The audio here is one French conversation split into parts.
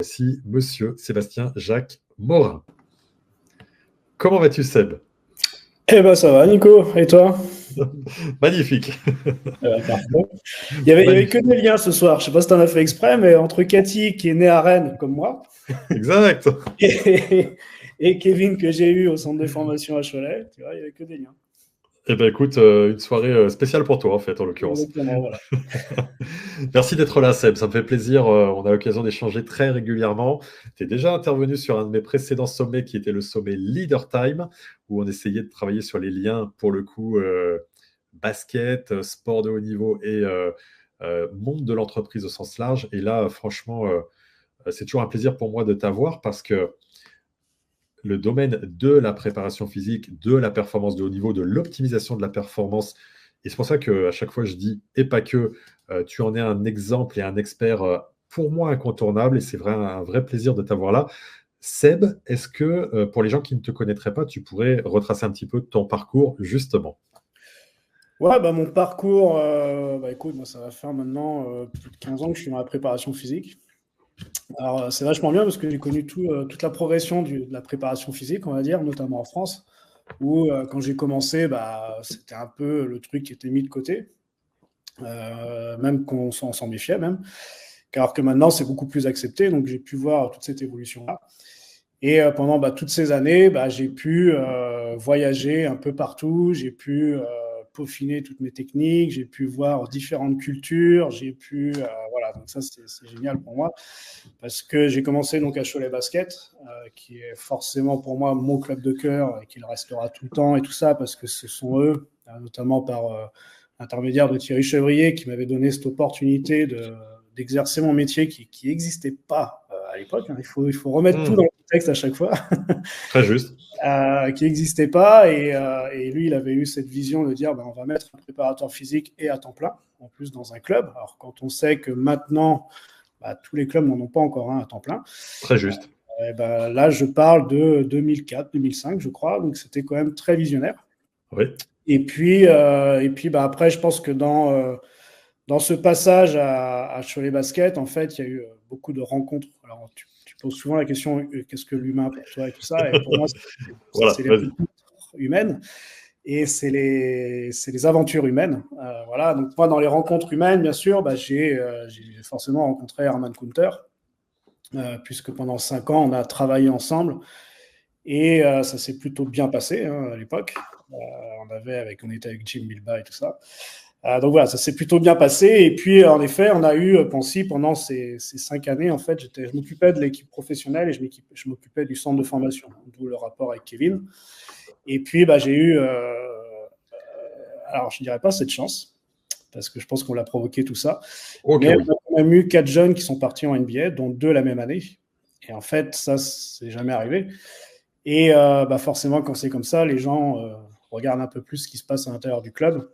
Voici Monsieur Sébastien Jacques Morin. Comment vas-tu, Seb? Eh ben ça va, Nico. Et toi? Magnifique. Parfait. Il y avait que Magnifique. des liens ce soir. Je sais pas si tu en as fait exprès, mais entre Cathy, qui est née à Rennes, comme moi, Exact. et, et Kevin, que j'ai eu au centre de formation à Cholet, tu vois, il y avait que des liens. Eh bien, écoute, une soirée spéciale pour toi, en fait, en l'occurrence. Exactement, voilà. Merci d'être là, Seb. Ça me fait plaisir. On a l'occasion d'échanger très régulièrement. Tu es déjà intervenu sur un de mes précédents sommets, qui était le sommet Leader Time, où on essayait de travailler sur les liens, pour le coup, basket, sport de haut niveau et monde de l'entreprise au sens large. Et là, franchement, c'est toujours un plaisir pour moi de t'avoir parce que le domaine de la préparation physique, de la performance de haut niveau, de l'optimisation de la performance. Et c'est pour ça qu'à chaque fois, je dis, et pas que, tu en es un exemple et un expert pour moi incontournable. Et c'est vrai, un vrai plaisir de t'avoir là. Seb, est-ce que pour les gens qui ne te connaîtraient pas, tu pourrais retracer un petit peu ton parcours, justement? Ouais, bah, mon parcours, écoute, moi, ça va faire maintenant plus de 15 ans que je suis dans la préparation physique. Alors, c'est vachement bien parce que j'ai connu toute la progression de la préparation physique, on va dire, notamment en France, où quand j'ai commencé, bah, c'était un peu le truc qui était mis de côté. Même qu'on s'en méfiait même, alors que maintenant c'est beaucoup plus accepté, donc j'ai pu voir toute cette évolution-là. Et pendant toutes ces années, j'ai pu voyager un peu partout, j'ai pu peaufiner toutes mes techniques, j'ai pu voir différentes cultures, j'ai pu voilà, donc ça c'est génial pour moi parce que j'ai commencé donc à Cholet Basket, qui est forcément pour moi mon club de cœur et qui le restera tout le temps et tout ça parce que ce sont eux, notamment par l'intermédiaire de Thierry Chevrier, qui m'avait donné cette opportunité d'exercer mon métier qui n'existait pas à l'époque. Hein. Il faut remettre tout dans le contexte à chaque fois. Très juste. Qui n'existait pas. Et lui, il avait eu cette vision de dire on va mettre un préparateur physique et à temps plein, en plus dans un club. Alors, quand on sait que maintenant, tous les clubs n'en ont pas encore un à temps plein. Très juste. Là, je parle de 2004-2005, je crois. Donc, c'était quand même très visionnaire. Oui. Et puis après, je pense que dans ce passage à Cholet Basket, en fait, il y a eu beaucoup de rencontres. Alors, tu poses souvent la question, qu'est-ce que l'humain pour toi et tout ça. Et pour moi, Voilà, c'est les vas-y. rencontres humaines et c'est les aventures humaines. Voilà. Donc, moi, dans les rencontres humaines, bien sûr, j'ai forcément rencontré Herman Kunter, puisque pendant 5 ans, on a travaillé ensemble. Et ça s'est plutôt bien passé à l'époque. On était avec Jim Bilba et tout ça. Donc voilà, ça s'est plutôt bien passé. Et puis, en effet, on a eu Pansy pendant ces 5 années. En fait, je m'occupais de l'équipe professionnelle et je m'occupais du centre de formation, d'où le rapport avec Kevin. Et puis, j'ai eu, alors je ne dirais pas cette chance, parce que je pense qu'on l'a provoqué tout ça. Ok, Mais oui. on a eu 4 jeunes qui sont partis en NBA, dont 2 la même année. Et en fait, ça, c'est jamais arrivé. Et forcément, quand c'est comme ça, les gens regardent un peu plus ce qui se passe à l'intérieur du club.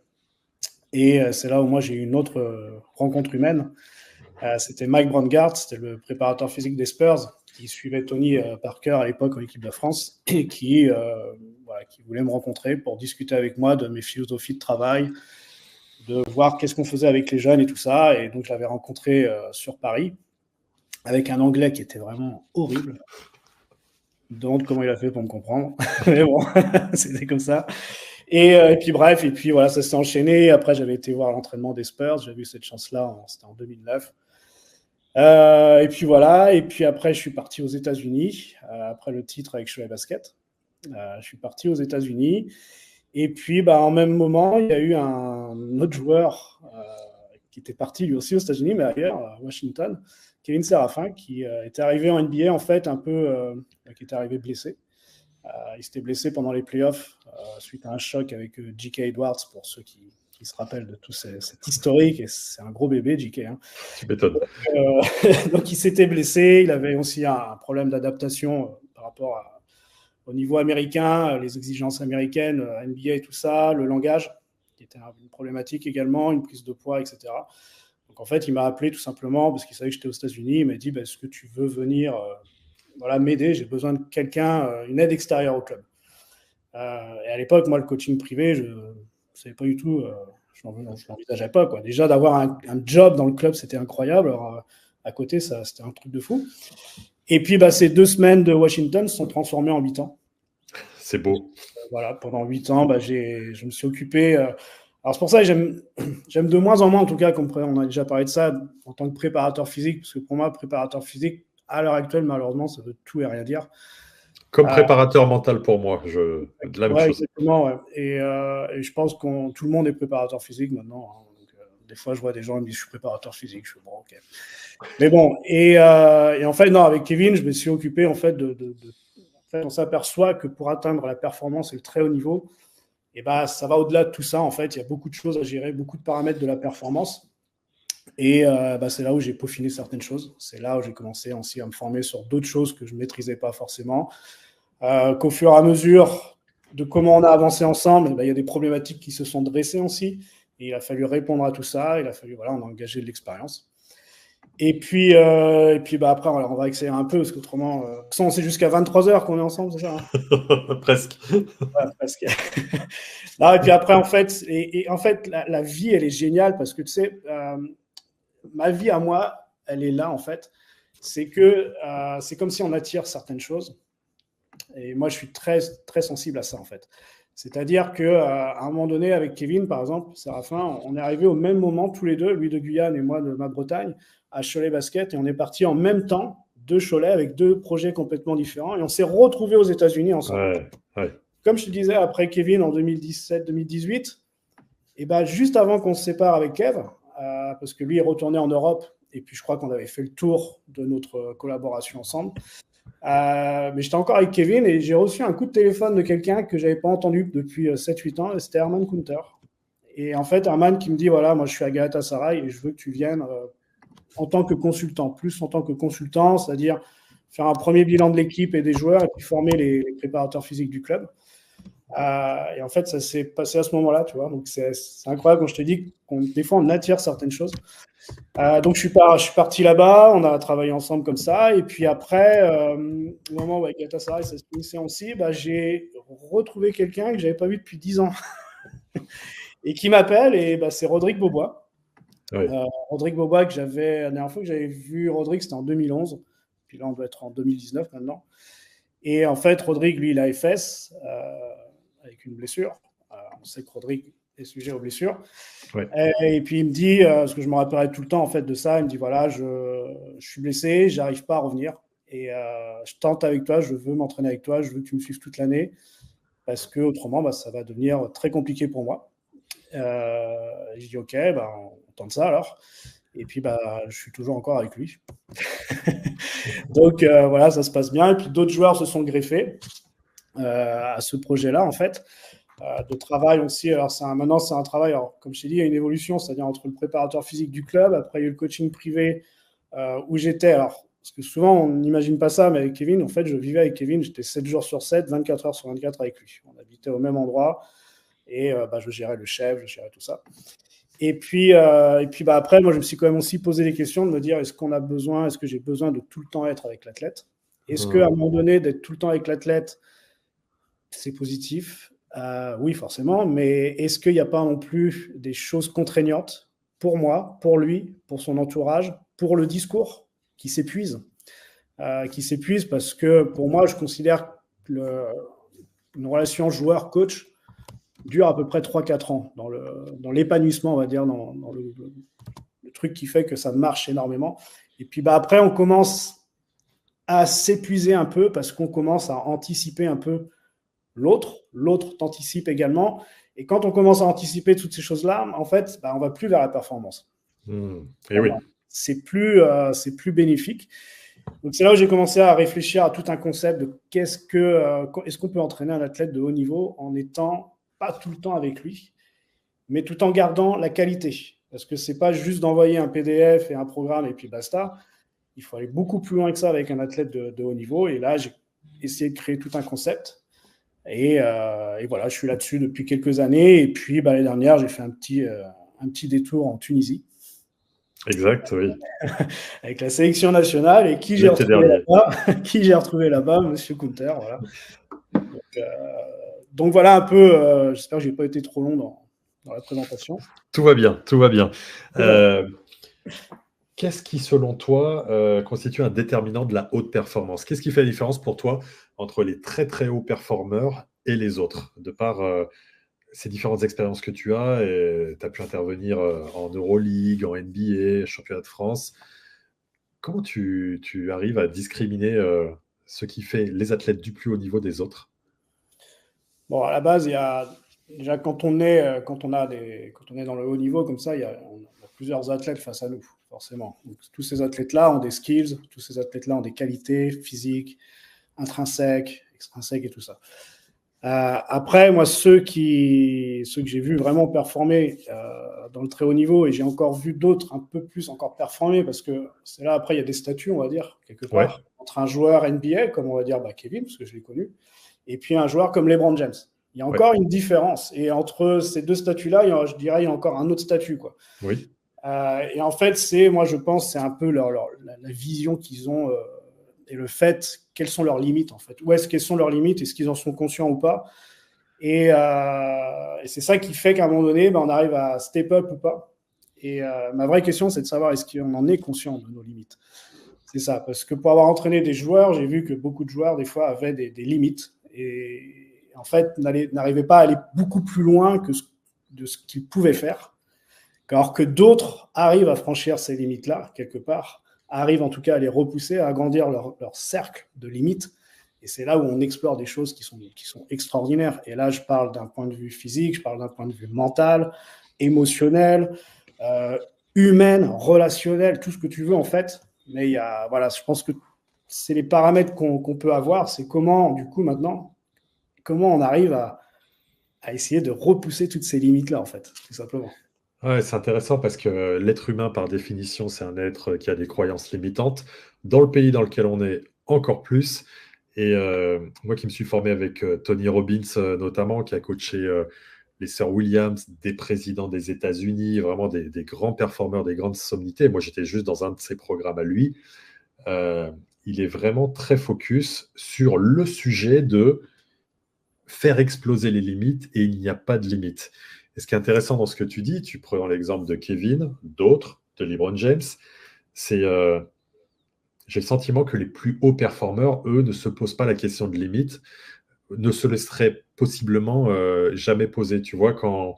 Et c'est là où moi j'ai eu une autre rencontre humaine. C'était Mike Brandgart, c'était le préparateur physique des Spurs, qui suivait Tony Parker à l'époque en équipe de France et qui voulait me rencontrer pour discuter avec moi de mes philosophies de travail, de voir qu'est-ce qu'on faisait avec les jeunes et tout ça. Et donc je l'avais rencontré sur Paris avec un anglais qui était vraiment horrible. Donc comment il a fait pour me comprendre. Mais bon, c'était comme ça. Et puis bref, et puis voilà, ça s'est enchaîné. Après, j'avais été voir l'entraînement des Spurs. J'avais eu cette chance-là, c'était en 2009. Et puis voilà, et puis après, je suis parti aux États-Unis, après le titre avec Cholet Basket. Je suis parti aux États-Unis. Et puis, en même moment, il y a eu un autre joueur qui était parti lui aussi aux États-Unis, mais ailleurs, à Washington, Kevin Serafin, qui était arrivé en NBA, en fait, un peu, qui était arrivé blessé. Il s'était blessé pendant les playoffs suite à un choc avec J.K. Edwards, pour ceux qui se rappellent de tout cet historique. Et c'est un gros bébé, J.K. Hein. Tu m'étonnes. Donc, il s'était blessé. Il avait aussi un problème d'adaptation par rapport au niveau américain, les exigences américaines, NBA et tout ça, le langage, qui était une problématique également, une prise de poids, etc. Donc, en fait, il m'a appelé tout simplement parce qu'il savait que j'étais aux États-Unis. Il m'a dit est-ce que tu veux venir m'aider, j'ai besoin de quelqu'un, une aide extérieure au club. Et à l'époque, moi, le coaching privé, je ne savais pas du tout, je n'envisageais pas. Quoi. Déjà, d'avoir un job dans le club, c'était incroyable. Alors, à côté, ça, c'était un truc de fou. Et puis, ces 2 semaines de Washington se sont transformées en 8 ans. C'est beau. Voilà, pendant 8 ans, je me suis occupé. Alors, c'est pour ça que j'aime de moins en moins, en tout cas, comme on a déjà parlé de ça, en tant que préparateur physique, parce que pour moi, préparateur physique, à l'heure actuelle, malheureusement, ça veut tout et rien dire. Comme préparateur mental pour moi, la même chose. Exactement, ouais. Et je pense que tout le monde est préparateur physique maintenant. Hein. Donc, des fois, je vois des gens qui me disent je suis préparateur physique. Je suis bon, ok. Mais bon, et en fait, non, avec Kevin, je me suis occupé en fait en fait, on s'aperçoit que pour atteindre la performance et le très haut niveau, et ça va au-delà de tout ça. En fait, il y a beaucoup de choses à gérer, beaucoup de paramètres de la performance. Et c'est là où j'ai peaufiné certaines choses. C'est là où j'ai commencé aussi à me former sur d'autres choses que je ne maîtrisais pas forcément. Qu'au fur et à mesure de comment on a avancé ensemble, il y a des problématiques qui se sont dressées aussi. Et il a fallu répondre à tout ça. Il a fallu, on a engagé de l'expérience. Et puis après, on va accélérer un peu, parce qu'autrement, c'est jusqu'à 23h qu'on est ensemble, c'est ça, hein? Presque. Ouais, presque. Non, et puis après, en fait, la vie, elle est géniale, parce que tu sais, ma vie à moi, elle est là, en fait. C'est que c'est comme si on attire certaines choses. Et moi, je suis très, très sensible à ça, en fait. C'est-à-dire qu'à un moment donné, avec Kevin, par exemple, Séraphin, on est arrivé au même moment, tous les deux, lui de Guyane et moi de ma Bretagne, à Cholet Basket, et on est partis en même temps de Cholet avec 2 projets complètement différents, et on s'est retrouvés aux États-Unis ensemble. Ouais. Comme je te disais, après Kevin en 2017-2018, et juste avant qu'on se sépare avec Kev, parce que lui est retourné en Europe, et puis je crois qu'on avait fait le tour de notre collaboration ensemble. Mais j'étais encore avec Kevin et j'ai reçu un coup de téléphone de quelqu'un que je n'avais pas entendu depuis 7-8 ans, et c'était Herman Kunter. Et en fait, Herman qui me dit, voilà, moi je suis à Galatasaray et je veux que tu viennes en tant que consultant, plus en tant que consultant, c'est-à-dire faire un premier bilan de l'équipe et des joueurs et puis former les préparateurs physiques du club. Et en fait, ça s'est passé à ce moment-là, tu vois. Donc c'est incroyable quand je te dis qu'on des fois on attire certaines choses. Donc je suis parti là-bas, on a travaillé ensemble comme ça, et puis après, au moment où avec Galatasaray ça se finissait aussi, j'ai retrouvé quelqu'un que j'avais pas vu depuis 10 ans et qui m'appelle, et c'est Rodrigue Beaubois. Oui. Rodrigue Beaubois, la dernière fois que j'avais vu Rodrigue, c'était en 2011, puis là on doit être en 2019 maintenant. Et en fait, Rodrigue, lui, il a FS avec une blessure. On sait que Rodrigue est sujet aux blessures. Ouais. Et puis il me dit, parce que je me rappellerai tout le temps en fait de ça, il me dit voilà, je suis blessé, j'arrive pas à revenir, et je tente avec toi, je veux m'entraîner avec toi, je veux que tu me suives toute l'année, parce que autrement ça va devenir très compliqué pour moi. Je dis ok, on tente ça alors. Et puis je suis toujours encore avec lui. Donc voilà, ça se passe bien. Et puis d'autres joueurs se sont greffés à ce projet-là en fait. De travail aussi. Alors maintenant c'est un travail, alors, comme je t'ai dit, il y a une évolution, c'est-à-dire entre le préparateur physique du club, après il y a eu le coaching privé où j'étais, alors parce que souvent on n'imagine pas ça, mais avec Kevin, en fait je vivais avec Kevin, j'étais 7 jours sur 7, 24 heures sur 24 avec lui. On habitait au même endroit et je gérais le chef, je gérais tout ça. Et puis après, moi je me suis quand même aussi posé des questions de me dire est-ce que j'ai besoin de tout le temps être avec l'athlète? Est-ce qu'à un moment donné, d'être tout le temps avec l'athlète, c'est positif? Oui, forcément, mais est-ce qu'il n'y a pas non plus des choses contraignantes pour moi, pour lui, pour son entourage, pour le discours qui s'épuise parce que pour moi, je considère que une relation joueur-coach dure à peu près 3-4 ans dans l'épanouissement, on va dire, dans le truc qui fait que ça marche énormément. Et puis après, on commence à s'épuiser un peu parce qu'on commence à anticiper un peu l'autre t'anticipe également. Et quand on commence à anticiper toutes ces choses-là, en fait, on ne va plus vers la performance. Et oui. C'est plus bénéfique. Donc, c'est là où j'ai commencé à réfléchir à tout un concept de est-ce qu'on peut entraîner un athlète de haut niveau en n'étant pas tout le temps avec lui, mais tout en gardant la qualité. Parce que ce n'est pas juste d'envoyer un PDF et un programme et puis basta. Il faut aller beaucoup plus loin que ça avec un athlète de haut niveau. Et là, j'ai essayé de créer tout un concept. Et voilà, je suis là-dessus depuis quelques années. Et puis, l'année dernière, j'ai fait un petit détour en Tunisie. Exact, oui. Avec la sélection nationale. Et qui j'ai retrouvé là-bas? Monsieur Kunter, voilà. Donc voilà un peu, j'espère que je n'ai pas été trop long dans la présentation. Tout va bien, tout va bien. Qu'est-ce qui, selon toi, constitue un déterminant de la haute performance? Qu'est-ce qui fait la différence pour toi entre les très très hauts performeurs et les autres, de par ces différentes expériences que tu as, et tu as pu intervenir en Euroleague, en NBA, championnat de France. Comment tu arrives à discriminer ce qui fait les athlètes du plus haut niveau des autres? Bon, à la base, il y a déjà quand on est dans le haut niveau comme ça, on a plusieurs athlètes face à nous, forcément. Donc, tous ces athlètes-là ont des skills, tous ces athlètes-là ont des qualités physiques, intrinsèques, extrinsèques et tout ça. Après, moi, ceux que j'ai vus vraiment performer dans le très haut niveau, et j'ai encore vu d'autres un peu plus encore performer, parce que c'est là, après, il y a des statuts, on va dire, quelque Ouais, part, entre un joueur NBA, comme on va dire Kevin, parce que je l'ai connu, et puis un joueur comme LeBron James. Il y a ouais, encore une différence. Et entre ces deux statuts-là, je dirais, il y a encore un autre statut, quoi. oui, Et en fait, moi, je pense, c'est un peu la vision qu'ils ont et le fait, quelles sont leurs limites, en fait. Quelles sont leurs limites, est-ce qu'ils en sont conscients ou pas? Et c'est ça qui fait qu'à un moment donné, on arrive à step up ou pas. Et ma vraie question, c'est de savoir est-ce qu'on en est conscient de nos limites. C'est ça, parce que pour avoir entraîné des joueurs, j'ai vu que beaucoup de joueurs, des fois, avaient des limites. Et en fait, n'arrivaient pas à aller beaucoup plus loin de ce qu'ils pouvaient faire. Alors que d'autres arrivent à franchir ces limites-là, quelque part, arrivent en tout cas à les repousser, à agrandir leur cercle de limites. Et c'est là où on explore des choses qui sont extraordinaires. Et là, je parle d'un point de vue physique, je parle d'un point de vue mental, émotionnel, euh, humain, relationnel, tout ce que tu veux en fait. Mais voilà, je pense que c'est les paramètres qu'on peut avoir. C'est comment, du coup, maintenant, comment on arrive à essayer de repousser toutes ces limites-là, en fait, tout simplement. ouais, c'est intéressant parce que l'être humain, par définition, c'est un être qui a des croyances limitantes. Dans le pays dans lequel on est, encore plus. Et moi qui me suis formé avec Tony Robbins, notamment, qui a coaché les sœurs Williams, des présidents des États-Unis, vraiment des grands performeurs, des grandes sommités. Moi, j'étais juste dans un de ses programmes à lui. Euh, il est vraiment très focus sur le sujet de faire exploser les limites, et il n'y a pas de limite. Et ce qui est intéressant dans ce que tu dis, tu prends l'exemple de Kevin, d'autres, de LeBron James, c'est j'ai le sentiment que les plus hauts performeurs, eux, ne se posent pas la question de limite, ne se laisseraient possiblement jamais poser. Tu vois, quand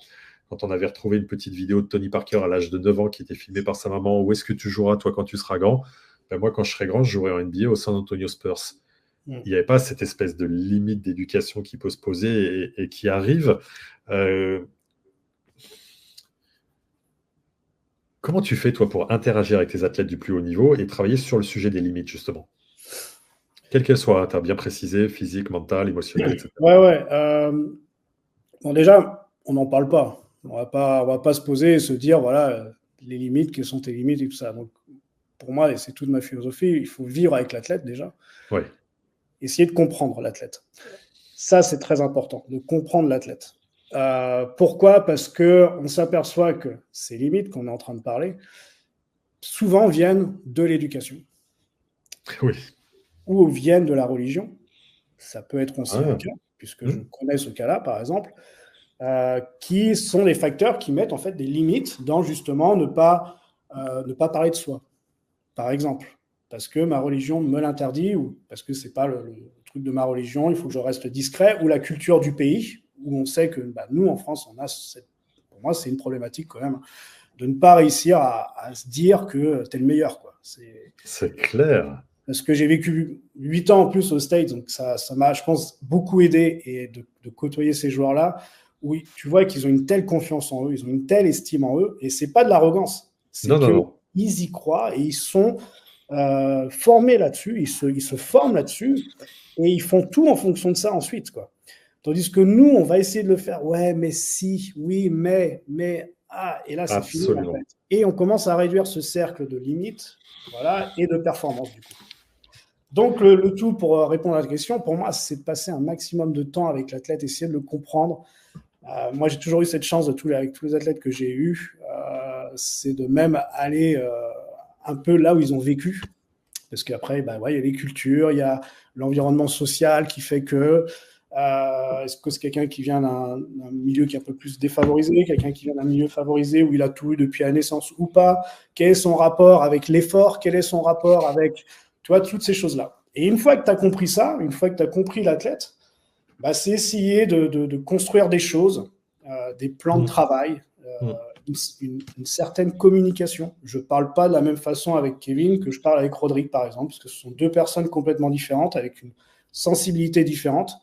on avait retrouvé une petite vidéo de Tony Parker à l'âge de 9 ans qui était filmée par sa maman, où est-ce que tu joueras toi quand tu seras grand? Ben moi, quand je serai grand, je jouerai en NBA au San Antonio Spurs. Mm. Il n'y avait pas cette espèce de limite d'éducation qui peut se poser et qui arrive. Euh, Comment tu fais, toi, pour interagir avec tes athlètes du plus haut niveau et travailler sur le sujet des limites, justement? Quelles qu'elles soient, tu as bien précisé, physique, mental, émotionnel, etc. Ouais, ouais. Bon, déjà, on n'en parle pas. On va pas se poser et se dire, voilà, les limites, quelles sont tes limites et tout ça. Donc, pour moi, et c'est toute ma philosophie, il faut vivre avec l'athlète déjà, Oui, essayer de comprendre l'athlète. Ça, c'est très important, de comprendre l'athlète. Pourquoi? Parce que on s'aperçoit que ces limites qu'on est en train de parler, souvent viennent de l'éducation oui. ou viennent de la religion. Ça peut être aussi un Ah, cas, puisque je hmm, connais ce cas-là, par exemple. Qui sont les facteurs qui mettent en fait des limites dans justement ne pas parler de soi, par exemple. Parce que ma religion me l'interdit ou parce que c'est pas le truc de ma religion, il faut que je reste discret, ou la culture du pays, où on sait que nous, en France, pour moi, c'est une problématique quand même, de ne pas réussir à se dire que t'es le meilleur. Quoi. c'est clair. Parce que j'ai vécu 8 ans en plus aux States, donc ça m'a, je pense, beaucoup aidé et de côtoyer ces joueurs-là, où tu vois qu'ils ont une telle confiance en eux, ils ont une telle estime en eux, et c'est pas de l'arrogance, c'est Non, non, qu'ils non. y croient et ils sont formés là-dessus, ils se forment là-dessus, et ils font tout en fonction de ça ensuite, quoi. Tandis que nous, on va essayer de le faire, ouais, mais si, oui, et là, c'est fini, en fait. Absolument. Et on commence à réduire ce cercle de limites, voilà, et de performance, du coup. Donc, le tout pour répondre à la question, pour moi, c'est de passer un maximum de temps avec l'athlète, essayer de le comprendre. Moi, j'ai toujours eu cette chance avec tous les athlètes que j'ai eus, c'est de même aller un peu là où ils ont vécu. Parce qu'après, ouais, il y a les cultures, il y a l'environnement social qui fait que Est-ce que c'est quelqu'un qui vient d'un milieu qui est un peu plus défavorisé, quelqu'un qui vient d'un milieu favorisé où il a tout eu depuis la naissance ou pas? Quel est son rapport avec l'effort? Quel est son rapport avec, tu vois, toutes ces choses-là? Et une fois que tu as compris ça, une fois que tu as compris l'athlète, bah, c'est essayer de construire des choses, des plans de travail, une certaine communication. Je ne parle pas de la même façon avec Kevin que je parle avec Rodrigue, par exemple, parce que ce sont deux personnes complètement différentes, avec une sensibilité différente.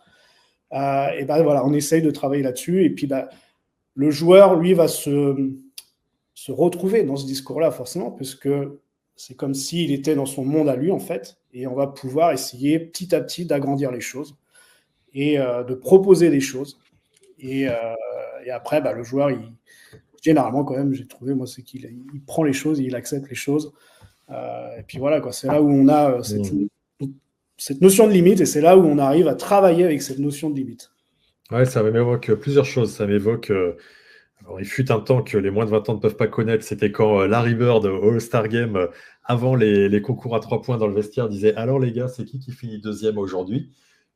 Et ben voilà, on essaye de travailler là-dessus. Et puis, bah, le joueur, lui, va se retrouver dans ce discours-là, forcément, parce que c'est comme s'il était dans son monde à lui, en fait. Et on va pouvoir essayer petit à petit d'agrandir les choses et de proposer des choses. Et après, bah, le joueur, généralement, quand même, j'ai trouvé, moi, c'est qu'il prend les choses, il accepte les choses. Et puis voilà, quoi, c'est là où on a cette notion de limite, et c'est là où on arrive à travailler avec cette notion de limite. Ouais, ça m'évoque plusieurs choses. Ça m'évoque. Alors, il fut un temps que les moins de 20 ans ne peuvent pas connaître. C'était quand Larry Bird au All-Star Game, avant les concours à 3 points dans le vestiaire, disait: alors les gars, c'est qui finit deuxième aujourd'hui?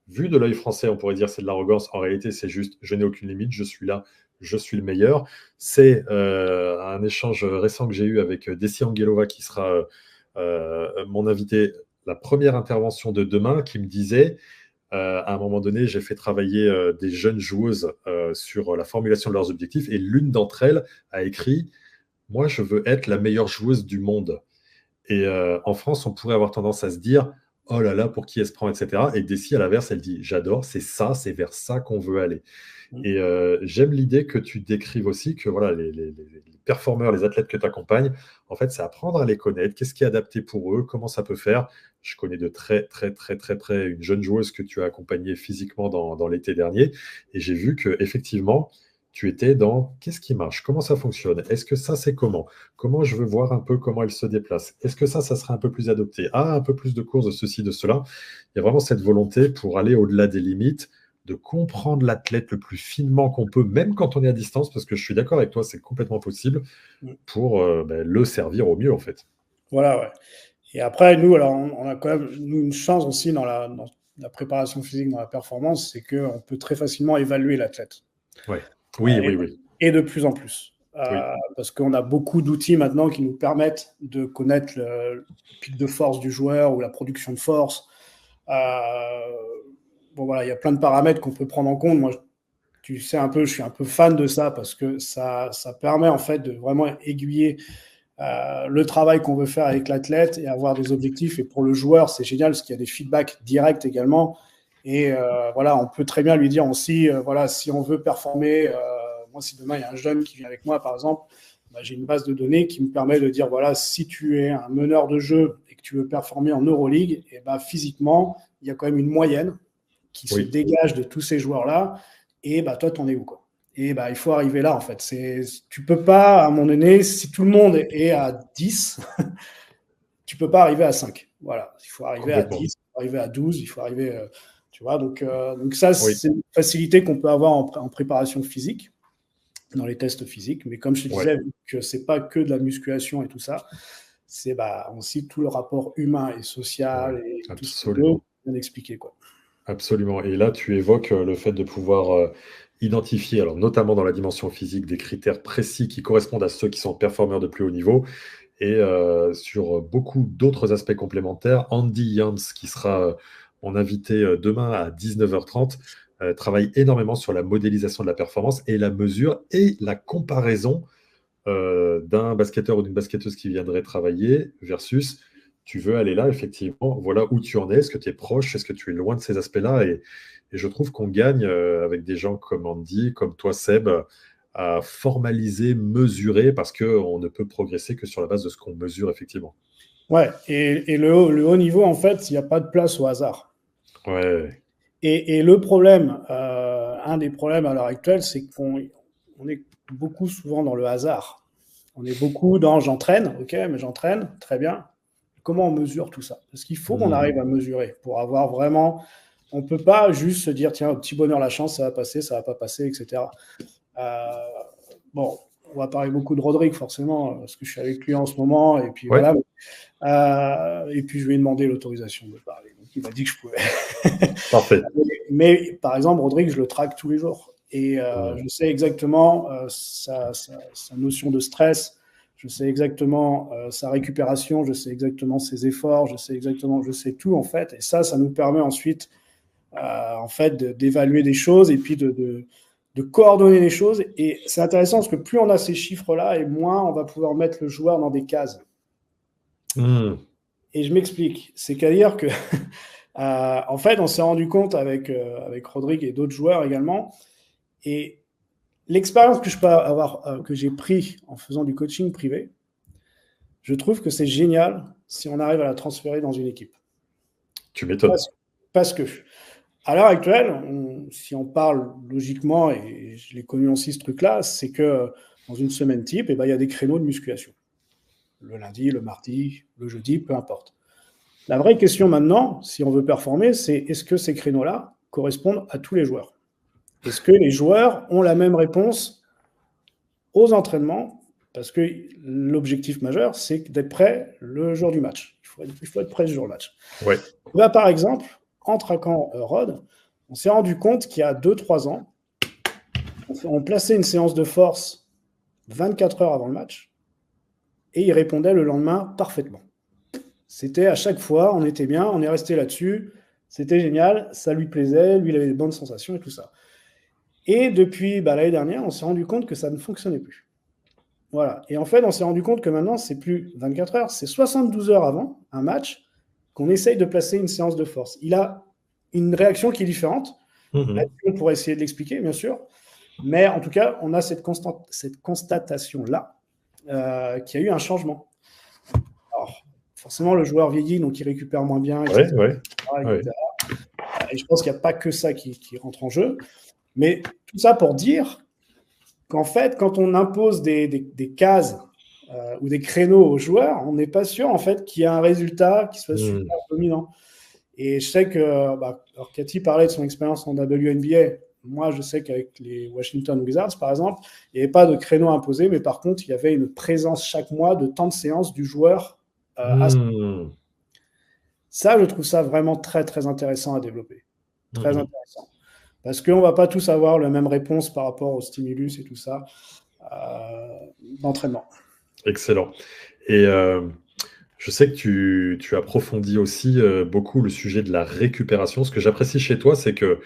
Vu de l'œil français, on pourrait dire c'est de l'arrogance. En réalité, c'est juste: je n'ai aucune limite, je suis là, je suis le meilleur. C'est un échange récent que j'ai eu avec Desi Angelova, qui sera mon invité, la première intervention de demain, qui me disait: à un moment donné, j'ai fait travailler des jeunes joueuses sur la formulation de leurs objectifs, et l'une d'entre elles a écrit: moi, je veux être la meilleure joueuse du monde. Et en France, on pourrait avoir tendance à se dire: oh là là, pour qui elle se prend, etc. Et Desi, à l'inverse, elle dit: j'adore, c'est ça, c'est vers ça qu'on veut aller. Et j'aime l'idée que tu décrives aussi que voilà, les performeurs, les athlètes que tu accompagnes, en fait, c'est apprendre à les connaître, qu'est-ce qui est adapté pour eux, comment ça peut faire. Je connais de très, très, très, très près une jeune joueuse que tu as accompagnée physiquement dans l'été dernier, et j'ai vu que effectivement, tu étais dans qu'est-ce qui marche, comment ça fonctionne, est-ce que ça, c'est comment je veux voir un peu comment elle se déplace, est-ce que ça serait un peu plus adopté, un peu plus de courses de ceci, de cela. Il y a vraiment cette volonté pour aller au-delà des limites, de comprendre l'athlète le plus finement qu'on peut, même quand on est à distance, parce que je suis d'accord avec toi, c'est complètement possible, pour le servir au mieux, en fait. Voilà, ouais. Et après, nous, alors, on a quand même une chance aussi dans la préparation physique, dans la performance, c'est qu'on peut très facilement évaluer l'athlète. Ouais. Oui, Et, oui, oui. et de plus en plus. Oui. Parce qu'on a beaucoup d'outils maintenant qui nous permettent de connaître le pic de force du joueur ou la production de force. Bon, voilà, il y a plein de paramètres qu'on peut prendre en compte. Moi, tu sais un peu, je suis un peu fan de ça parce que ça permet en fait de vraiment aiguiller le travail qu'on veut faire avec l'athlète et avoir des objectifs. Et pour le joueur, c'est génial parce qu'il y a des feedbacks directs également. Et voilà, on peut très bien lui dire aussi, voilà, si on veut performer, moi, si demain il y a un jeune qui vient avec moi, par exemple, bah, j'ai une base de données qui me permet de dire, voilà, si tu es un meneur de jeu et que tu veux performer en Euroleague, et bah, physiquement, il y a quand même une moyenne qui se dégage de tous ces joueurs-là. Et bah, toi, t'en es où, quoi? Et bah, il faut arriver là, en fait. Tu peux pas, à un moment donné, si tout le monde est à 10, tu peux pas arriver à 5. Voilà. Il faut arriver à 10, il faut arriver à 12, il faut arriver. Tu vois, donc ça, c'est une facilité qu'on peut avoir en préparation physique, dans les tests physiques. Mais comme je te disais, vu que c'est pas que de la musculation et tout ça, c'est aussi tout le rapport humain et social et tout ce qu'on peut bien expliquer, quoi. Absolument. Et là, tu évoques le fait de pouvoir identifier, alors notamment dans la dimension physique, des critères précis qui correspondent à ceux qui sont performeurs de plus haut niveau. Et sur beaucoup d'autres aspects complémentaires, Andy Jans, qui sera mon invité demain à 19h30, travaille énormément sur la modélisation de la performance et la mesure et la comparaison d'un basketteur ou d'une basketteuse qui viendrait travailler versus tu veux aller là, effectivement, voilà où tu en es, est-ce que tu es proche, est-ce que tu es loin de ces aspects-là, et je trouve qu'on gagne avec des gens comme Andy, comme toi Seb, à formaliser, mesurer, parce qu'on ne peut progresser que sur la base de ce qu'on mesure effectivement. Ouais, et le haut niveau, en fait, il n'y a pas de place au hasard. Ouais. Et le problème, un des problèmes à l'heure actuelle, c'est qu'on est beaucoup souvent dans le hasard. On est beaucoup dans j'entraîne, ok, mais j'entraîne, très bien. Comment on mesure tout ça? Parce qu'il faut qu'on arrive à mesurer pour avoir vraiment. On ne peut pas juste se dire, tiens, au petit bonheur, la chance, ça va passer, ça ne va pas passer, etc. Bon, on va parler beaucoup de Rodrigue, forcément, parce que je suis avec lui en ce moment, et puis voilà. Et puis, je lui ai demandé l'autorisation de parler. Donc, il m'a dit que je pouvais. Parfait. Mais par exemple, Rodrigue, je le traque tous les jours. Et je sais exactement sa notion de stress, je sais exactement sa récupération, je sais exactement ses efforts, je sais tout en fait. Et ça nous permet ensuite en fait d'évaluer des choses et puis de coordonner les choses. Et c'est intéressant parce que plus on a ces chiffres-là et moins on va pouvoir mettre le joueur dans des cases. Et je m'explique. C'est-à-dire que en fait, on s'est rendu compte avec Rodrigue et d'autres joueurs également. Et l'expérience que je peux avoir, que j'ai pris en faisant du coaching privé, je trouve que c'est génial si on arrive à la transférer dans une équipe. Tu m'étonnes. Parce que, à l'heure actuelle, si on parle logiquement, et je l'ai connu aussi ce truc-là, c'est que dans une semaine type, il y a des créneaux de musculation. Le lundi, le mardi, le jeudi, peu importe. La vraie question maintenant, si on veut performer, c'est est-ce que ces créneaux-là correspondent à tous les joueurs ? Est-ce que les joueurs ont la même réponse aux entraînements ? Parce que l'objectif majeur, c'est d'être prêt le jour du match. Il faut être prêt le jour du match. Ouais. Par exemple, en traquant Rod, on s'est rendu compte qu'il y a 2-3 ans, on plaçait une séance de force 24 heures avant le match et il répondait le lendemain parfaitement. C'était à chaque fois, on était bien, on est resté là-dessus, c'était génial, ça lui plaisait, lui il avait des bonnes sensations et tout ça. Et depuis l'année dernière, on s'est rendu compte que ça ne fonctionnait plus. Voilà. Et en fait, on s'est rendu compte que maintenant, c'est plus 24 heures, c'est 72 heures avant un match qu'on essaye de placer une séance de force. Il a une réaction qui est différente. On pourrait essayer de l'expliquer, bien sûr. Mais en tout cas, on a cette constatation-là qu'il y a eu un changement. Alors, forcément, le joueur vieillit, donc il récupère moins bien, etc. Et je pense qu'il n'y a pas que ça qui rentre en jeu. Mais tout ça pour dire qu'en fait, quand on impose des cases ou des créneaux aux joueurs, on n'est pas sûr en fait qu'il y ait un résultat qui soit super dominant. Et je sais que, alors Cathy parlait de son expérience en WNBA. Moi, je sais qu'avec les Washington Wizards, par exemple, il n'y avait pas de créneau imposé, mais par contre, il y avait une présence chaque mois de temps de séance du joueur. Ça, je trouve ça vraiment très, très intéressant à développer. Très intéressant. Parce qu'on ne va pas tous avoir la même réponse par rapport au stimulus et tout ça d'entraînement. Excellent. Et je sais que tu approfondis aussi beaucoup le sujet de la récupération. Ce que j'apprécie chez toi, c'est que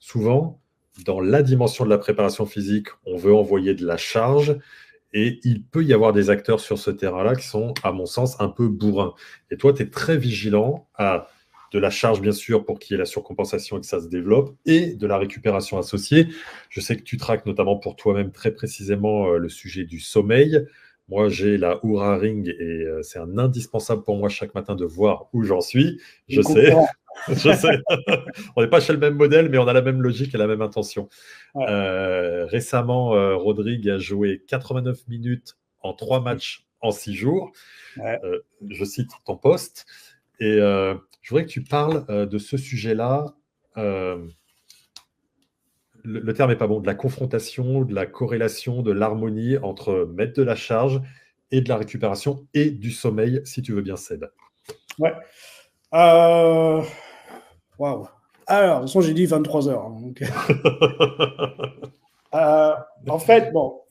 souvent, dans la dimension de la préparation physique, on veut envoyer de la charge et il peut y avoir des acteurs sur ce terrain-là qui sont, à mon sens, un peu bourrins. Et toi, tu es très vigilant à de la charge, bien sûr, pour qu'il y ait la surcompensation et que ça se développe, et de la récupération associée. Je sais que tu traques notamment pour toi-même très précisément le sujet du sommeil. Moi, j'ai la Oura Ring et c'est un indispensable pour moi chaque matin de voir où j'en suis. Je sais. Je sais. On n'est pas chez le même modèle, mais on a la même logique et la même intention. Ouais. Récemment, Rodrigue a joué 89 minutes en 3 matchs en 6 jours. Ouais. Je cite ton post. Et je voudrais que tu parles de ce sujet-là. Le terme n'est pas bon, de la confrontation, de la corrélation, de l'harmonie entre mettre de la charge et de la récupération et du sommeil, si tu veux bien, Ced. Ouais. Waouh. Alors, de toute façon, j'ai dit 23 heures. Hein, donc... en fait, bon,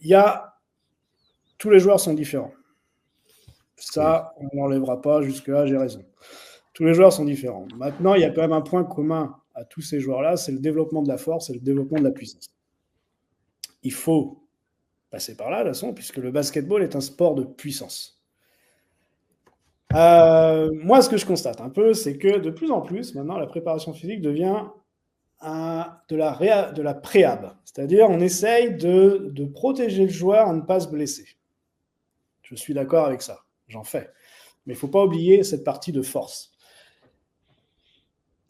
tous les joueurs sont différents. Ça, on n'enlèvera pas. Jusque-là, j'ai raison. Tous les joueurs sont différents. Maintenant, il y a quand même un point commun à tous ces joueurs-là, c'est le développement de la force et le développement de la puissance. Il faut passer par là, de toute façon, puisque le basketball est un sport de puissance. Moi, ce que je constate un peu, c'est que de plus en plus, maintenant, la préparation physique devient de la préhab. C'est-à-dire, on essaye de protéger le joueur à ne pas se blesser. Je suis d'accord avec ça, j'en fais. Mais il ne faut pas oublier cette partie de force.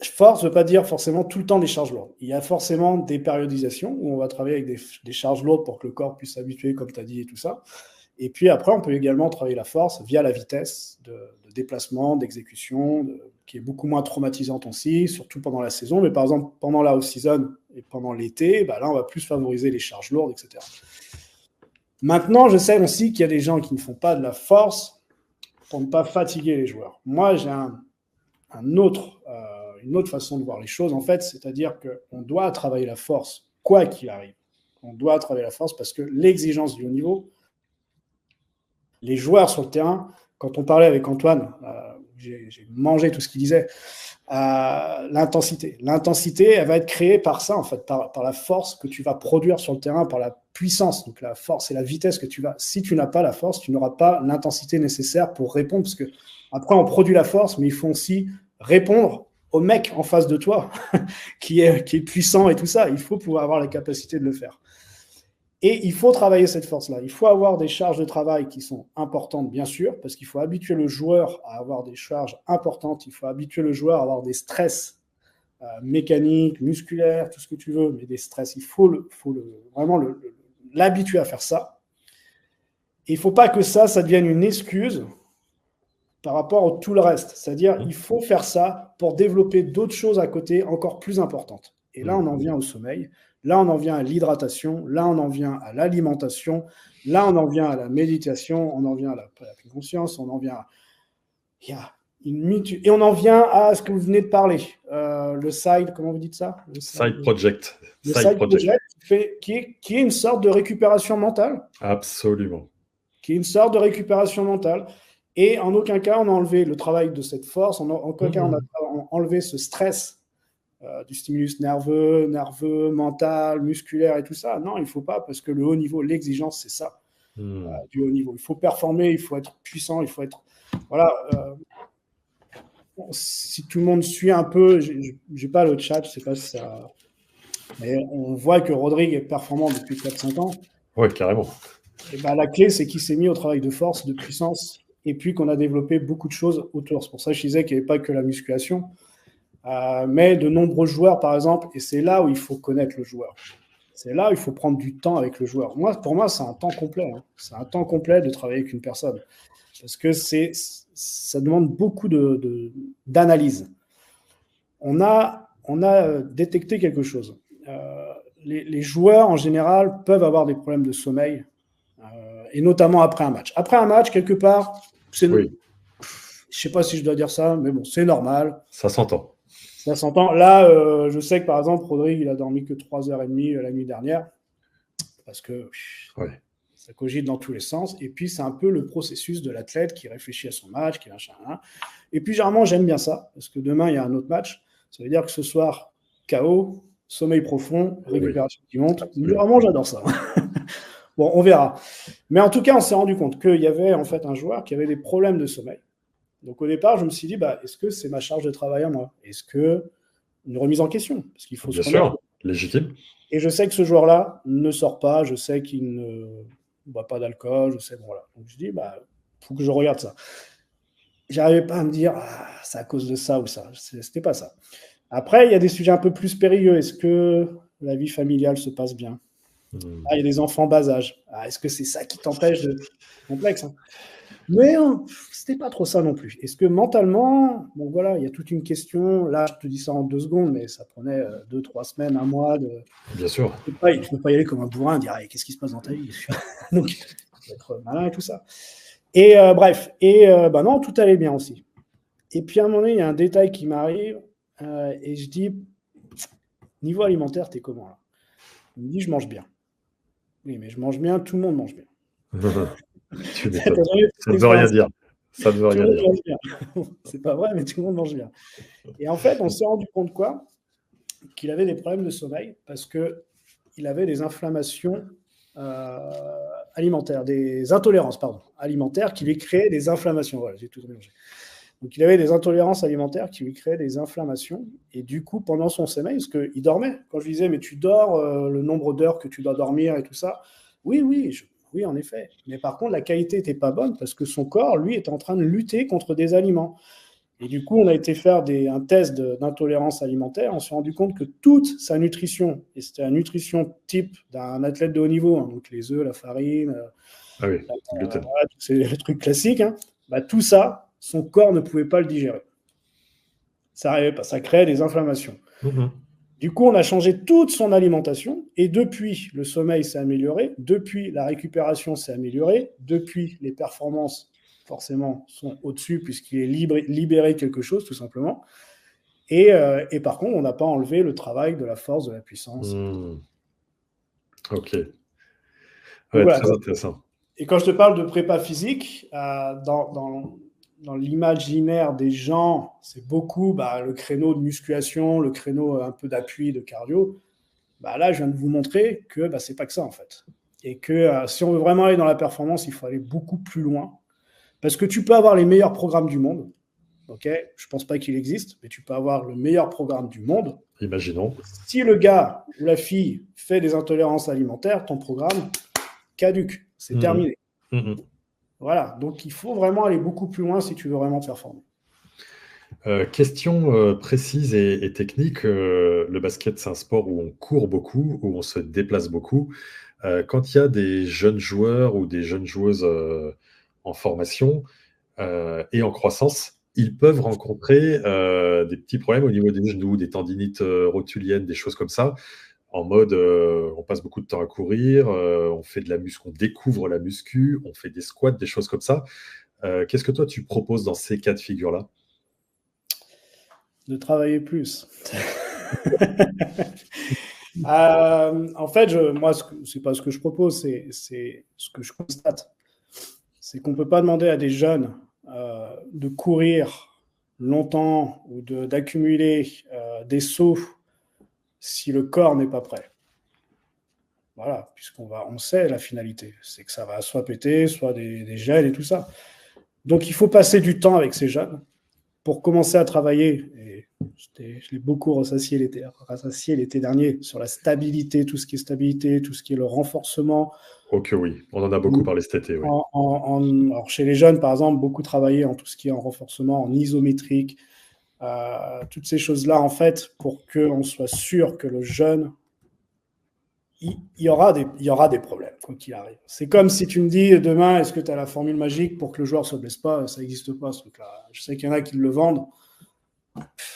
Force ne veut pas dire forcément tout le temps des charges lourdes. Il y a forcément des périodisations où on va travailler avec des charges lourdes pour que le corps puisse s'habituer, comme tu as dit, et tout ça. Et puis après, on peut également travailler la force via la vitesse de déplacement, d'exécution, qui est beaucoup moins traumatisante aussi, surtout pendant la saison. Mais par exemple, pendant la off-season et pendant l'été, là, on va plus favoriser les charges lourdes, etc. Maintenant, je sais aussi qu'il y a des gens qui ne font pas de la force pour ne pas fatiguer les joueurs. Moi, j'ai un autre une autre façon de voir les choses, en fait, c'est-à-dire qu'on doit travailler la force, quoi qu'il arrive. On doit travailler la force parce que l'exigence du haut niveau, les joueurs sur le terrain, quand on parlait avec Antoine, j'ai mangé tout ce qu'il disait, l'intensité. L'intensité, elle va être créée par ça, en fait, par la force que tu vas produire sur le terrain, par la puissance, donc la force et la vitesse que tu vas. Si tu n'as pas la force, tu n'auras pas l'intensité nécessaire pour répondre, parce que après, on produit la force, mais il faut aussi répondre au mec en face de toi, qui est puissant et tout ça. Il faut pouvoir avoir la capacité de le faire. Et il faut travailler cette force-là. Il faut avoir des charges de travail qui sont importantes, bien sûr, parce qu'il faut habituer le joueur à avoir des charges importantes. Il faut habituer le joueur à avoir des stress mécaniques, musculaires, tout ce que tu veux, mais des stress. Il faut vraiment l'habituer à faire ça. Et il ne faut pas que ça devienne une excuse par rapport à tout le reste. C'est-à-dire, il faut faire ça pour développer d'autres choses à côté encore plus importantes. Et là, on en vient au sommeil. Là, on en vient à l'hydratation. Là, on en vient à l'alimentation. Là, on en vient à la méditation. On en vient à la pleine conscience. On en vient et on en vient à ce que vous venez de parler. Le side, comment vous dites ça? Side project. Le side project qui est une sorte de récupération mentale. Absolument. Qui est une sorte de récupération mentale. Et en aucun cas, on a enlevé le travail de cette force. En aucun cas, on a enlevé ce stress du stimulus nerveux, mental, musculaire et tout ça. Non, il ne faut pas, parce que le haut niveau, l'exigence, c'est ça, du haut niveau. Il faut performer, il faut être puissant, il faut être... Voilà. Si tout le monde suit un peu, je n'ai pas le chat, je ne sais pas si ça... Mais on voit que Rodrigue est performant depuis 4-5 ans. Oui, carrément. Et ben, la clé, c'est qu'il s'est mis au travail de force, de puissance, et puis qu'on a développé beaucoup de choses autour. C'est pour ça que je disais qu'il n'y avait pas que la musculation. Mais de nombreux joueurs, par exemple, et c'est là où il faut connaître le joueur. C'est là où il faut prendre du temps avec le joueur. Pour moi, c'est un temps complet. Hein. C'est un temps complet de travailler avec une personne. Parce que ça demande beaucoup d'analyse. On a détecté quelque chose. Les joueurs, en général, peuvent avoir des problèmes de sommeil, et notamment après un match. Après un match, quelque part, oui. Je ne sais pas si je dois dire ça, mais bon, c'est normal. Ça s'entend. Ça s'entend. Là, je sais que, par exemple, Rodrigue, il a dormi que 3h30 la nuit dernière, parce que ça cogite dans tous les sens. Et puis, c'est un peu le processus de l'athlète qui réfléchit à son match, qui machin. Et puis, généralement, j'aime bien ça, parce que demain, il y a un autre match. Ça veut dire que ce soir, KO, sommeil profond, récupération qui monte. Vraiment, j'adore ça. Bon, on verra. Mais en tout cas, on s'est rendu compte qu'il y avait en fait un joueur qui avait des problèmes de sommeil. Donc, au départ, je me suis dit, est-ce que c'est ma charge de travail à moi? Est-ce que une remise en question? Parce qu'il faut bien sûr, légitime. Et je sais que ce joueur-là ne sort pas, je sais qu'il ne boit pas d'alcool, je sais, voilà. Donc, je dis, faut que je regarde ça. J'arrivais pas à me dire, c'est à cause de ça ou ça. C'était pas ça. Après, il y a des sujets un peu plus périlleux. Est-ce que la vie familiale se passe bien? Il y a des enfants bas âge. Est-ce que c'est ça qui t'empêche de... Complexe, hein. Mais c'était pas trop ça non plus. Est-ce que mentalement, bon voilà, il y a toute une question. Là, je te dis ça en 2 secondes, mais ça prenait 2-3 semaines, 1 mois. Bien sûr. Tu peux pas y aller comme un bourrin et dire qu'est-ce qui se passe dans ta vie? Donc, il faut être malin et tout ça. Et bref, non, tout allait bien aussi. Et puis à un moment donné, il y a un détail qui m'arrive et je dis, niveau alimentaire, t'es comment là? Il me dit, je mange bien. Oui, mais je mange bien, tout le monde mange bien. Ça ne veut rien dire. Ça ne veut rien dire. C'est pas vrai, mais tout le monde mange bien. Et en fait, on s'est rendu compte quoi? Qu'il avait des problèmes de sommeil parce qu'il avait des inflammations alimentaires, des intolérances, alimentaires qui lui créaient des inflammations. Voilà, j'ai tout mélangé. Donc, il avait des intolérances alimentaires qui lui créaient des inflammations. Et du coup, pendant son sommeil, parce qu'il dormait, quand je lui disais, mais tu dors, le nombre d'heures que tu dois dormir et tout ça, oui, en effet. Mais par contre, la qualité n'était pas bonne parce que son corps, lui, était en train de lutter contre des aliments. Et du coup, on a été faire un test d'intolérance alimentaire. On s'est rendu compte que toute sa nutrition, et c'était la nutrition type d'un athlète de haut niveau, donc les œufs, la farine, tous ces trucs classiques, tout ça, son corps ne pouvait pas le digérer. Ça n'arrivait pas, ça créait des inflammations. Du coup, on a changé toute son alimentation et depuis, le sommeil s'est amélioré, depuis, la récupération s'est améliorée, depuis, les performances, forcément, sont au-dessus puisqu'il est libéré quelque chose, tout simplement. Et par contre, on n'a pas enlevé le travail de la force, de la puissance. Ok. Donc Ouais, voilà. très intéressant. Et quand je te parle de prépa physique, dans l'imaginaire des gens, c'est beaucoup le créneau de musculation, le créneau un peu d'appui, de cardio. Là, je viens de vous montrer que c'est pas que ça, en fait. Et que si on veut vraiment aller dans la performance, il faut aller beaucoup plus loin. Parce que tu peux avoir les meilleurs programmes du monde. Ok, je pense pas qu'il existe, mais tu peux avoir le meilleur programme du monde. Imaginons. Si le gars ou la fille fait des intolérances alimentaires, ton programme caduque, c'est terminé. Voilà, donc il faut vraiment aller beaucoup plus loin si tu veux vraiment performer. Question précise et technique. Le basket, c'est un sport où on court beaucoup, où on se déplace beaucoup. Quand il y a des jeunes joueurs ou des jeunes joueuses en formation et en croissance, ils peuvent rencontrer des petits problèmes au niveau des genoux, des tendinites rotuliennes, des choses comme ça. En mode, on passe beaucoup de temps à courir, on fait de la muscu, on découvre la muscu, on fait des squats, des choses comme ça. Qu'est-ce que toi tu proposes dans ces cas de figure-là? De travailler plus. En fait, moi, c'est pas ce que je propose, c'est ce que je constate. C'est qu'on ne peut pas demander à des jeunes de courir longtemps ou d'accumuler des sauts si le corps n'est pas prêt. Voilà, on sait la finalité. C'est que ça va soit péter, soit des gels et tout ça. Donc, il faut passer du temps avec ces jeunes pour commencer à travailler. Et je l'ai beaucoup rassasié l'été dernier sur la stabilité, tout ce qui est stabilité, tout ce qui est le renforcement. Ok, oui, on en a beaucoup parlé cet été, oui. Alors chez les jeunes, par exemple, beaucoup travaillé en tout ce qui est en renforcement, en isométrique, toutes ces choses-là, en fait, pour qu'on soit sûr que le jeune, il y aura des problèmes, quoi qu'il arrive. C'est comme si tu me dis demain, est-ce que tu as la formule magique pour que le joueur ne se blesse pas? Ça n'existe pas, ce truc-là. Je sais qu'il y en a qui le vendent.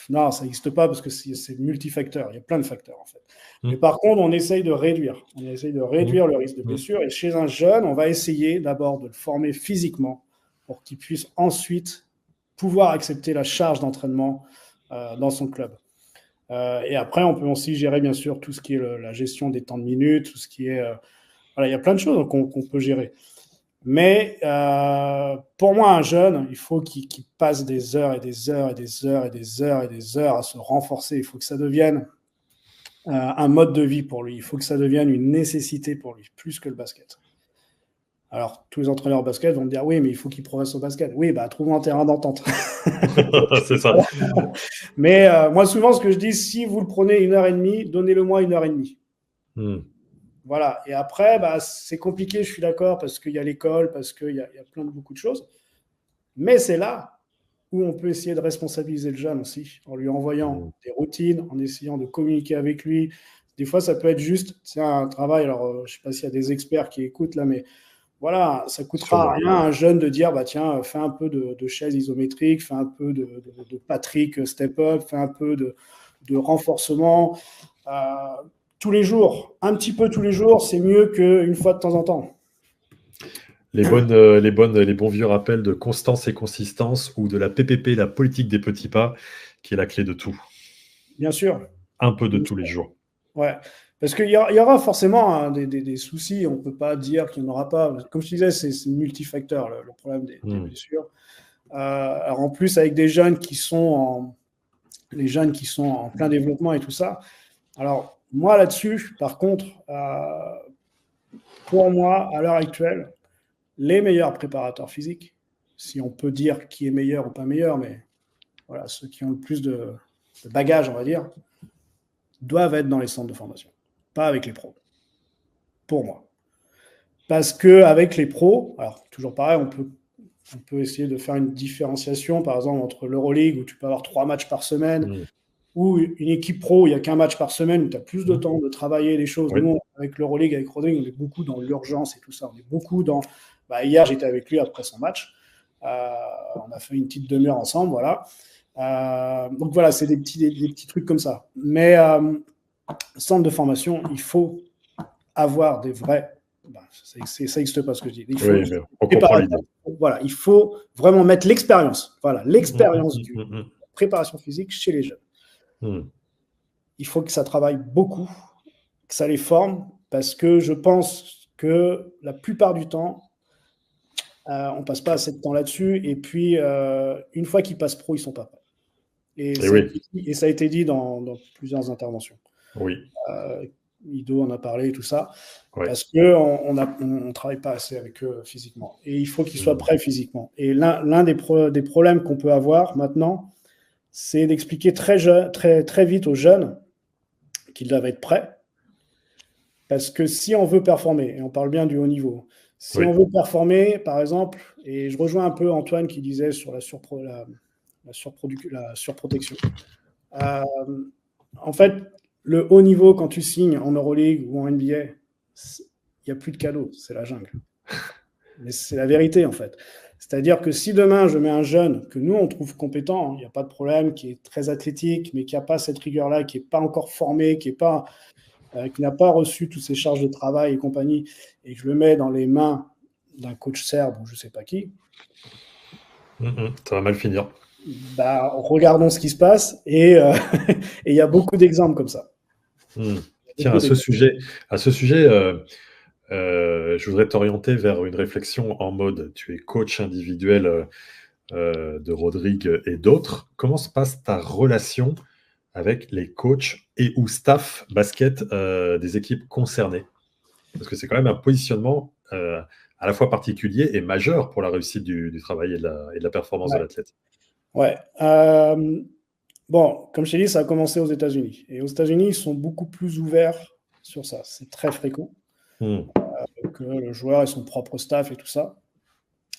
Non, ça n'existe pas parce que c'est multifacteur. Il y a plein de facteurs, en fait. Mais par contre, on essaye de réduire. On essaye de réduire le risque de blessure. Et chez un jeune, on va essayer d'abord de le former physiquement pour qu'il puisse ensuite pouvoir accepter la charge d'entraînement dans son club. Et après, on peut aussi gérer, bien sûr, tout ce qui est la gestion des temps de minutes, tout ce qui est... voilà, il y a plein de choses qu'on peut gérer. Mais pour moi, un jeune, il faut qu'il passe des heures et des heures et des heures et des heures et des heures à se renforcer. Il faut que ça devienne un mode de vie pour lui. Il faut que ça devienne une nécessité pour lui, plus que le basket. Alors, tous les entraîneurs de basket vont me dire, oui, mais il faut qu'il progresse au basket. Oui, trouvons un terrain d'entente. C'est ça. Mais moi, souvent, ce que je dis, si vous le prenez 1h30, donnez-le-moi 1h30. Voilà. Et après, c'est compliqué, je suis d'accord, parce qu'il y a l'école, parce qu'il y a beaucoup de choses. Mais c'est là où on peut essayer de responsabiliser le jeune aussi, en lui envoyant des routines, en essayant de communiquer avec lui. Des fois, ça peut être juste, c'est un travail, alors je ne sais pas s'il y a des experts qui écoutent là, mais voilà, ça ne coûtera rien à un jeune de dire, tiens, fais un peu de chaise isométrique, fais un peu de Patrick step-up, fais un peu de renforcement. Tous les jours, un petit peu tous les jours, c'est mieux qu'une fois de temps en temps. Les bons vieux rappels de constance et consistance ou de la PPP, la politique des petits pas, qui est la clé de tout. Bien sûr. Un peu de tous les jours. Ouais, parce qu'il y aura forcément des soucis, on ne peut pas dire qu'il n'y en aura pas. Comme je disais, c'est multifacteur, le problème des blessures. Alors en plus, avec des jeunes qui sont en plein développement et tout ça. Alors, moi, là-dessus, par contre, pour moi, à l'heure actuelle, les meilleurs préparateurs physiques, si on peut dire qui est meilleur ou pas meilleur, mais voilà, ceux qui ont le plus de bagages, on va dire, doivent être dans les centres de formation, pas avec les pros, pour moi. Parce qu'avec les pros, alors toujours pareil, on peut essayer de faire une différenciation, par exemple, entre l'Euroleague, où tu peux avoir 3 matchs par semaine, ou une équipe pro, il n'y a qu'un match par semaine, où tu as plus de temps de travailler les choses. Nous, avec l'Euroleague, avec Rodrigue, on est beaucoup dans l'urgence et tout ça. On est beaucoup dans... hier, j'étais avec lui après son match. On a fait une petite demi-heure ensemble, voilà. Donc voilà, c'est des petits trucs comme ça. Mais centre de formation, il faut avoir des vrais... ça n'existe pas ce que je dis. On comprend l'idée. Voilà, il faut vraiment mettre l'expérience. Voilà, l'expérience du préparation physique chez les jeunes. Il faut que ça travaille beaucoup, que ça les forme, parce que je pense que la plupart du temps, on ne passe pas assez de temps là-dessus. Et puis, une fois qu'ils passent pro, ils ne sont pas prêts. Et oui, ça a été dit dans plusieurs interventions. oui, Ido en a parlé, tout ça, ouais. parce qu'on ne travaille pas assez avec eux physiquement. Et il faut qu'ils soient prêts physiquement. Et l'un des problèmes qu'on peut avoir maintenant, c'est d'expliquer très vite aux jeunes qu'ils doivent être prêts. Parce que si on veut performer, et on parle bien du haut niveau, si on veut performer, par exemple, et je rejoins un peu Antoine qui disait sur la surprotection. En fait, le haut niveau, quand tu signes en Euroleague ou en NBA, il n'y a plus de cadeaux, c'est la jungle. Mais c'est la vérité, en fait. C'est-à-dire que si demain, je mets un jeune que nous, on trouve compétent, il n'y a pas de problème, qui est très athlétique, mais qui n'a pas cette rigueur-là, qui n'est pas encore formé, qui n'a pas reçu toutes ces charges de travail et compagnie, et que je le mets dans les mains d'un coach serbe ou je ne sais pas qui, ça va mal finir. Regardons ce qui se passe, et il y a beaucoup d'exemples comme ça. Tiens, à ce sujet, je voudrais t'orienter vers une réflexion en mode, tu es coach individuel de Rodrigue et d'autres. Comment se passe ta relation avec les coachs et ou staff basket des équipes concernées? Parce que c'est quand même un positionnement à la fois particulier et majeur pour la réussite du travail et de la performance de l'athlète. Ouais. Bon, comme je t'ai dit, ça a commencé aux États-Unis. Et aux États-Unis, ils sont beaucoup plus ouverts sur ça. C'est très fréquent que le joueur ait son propre staff et tout ça.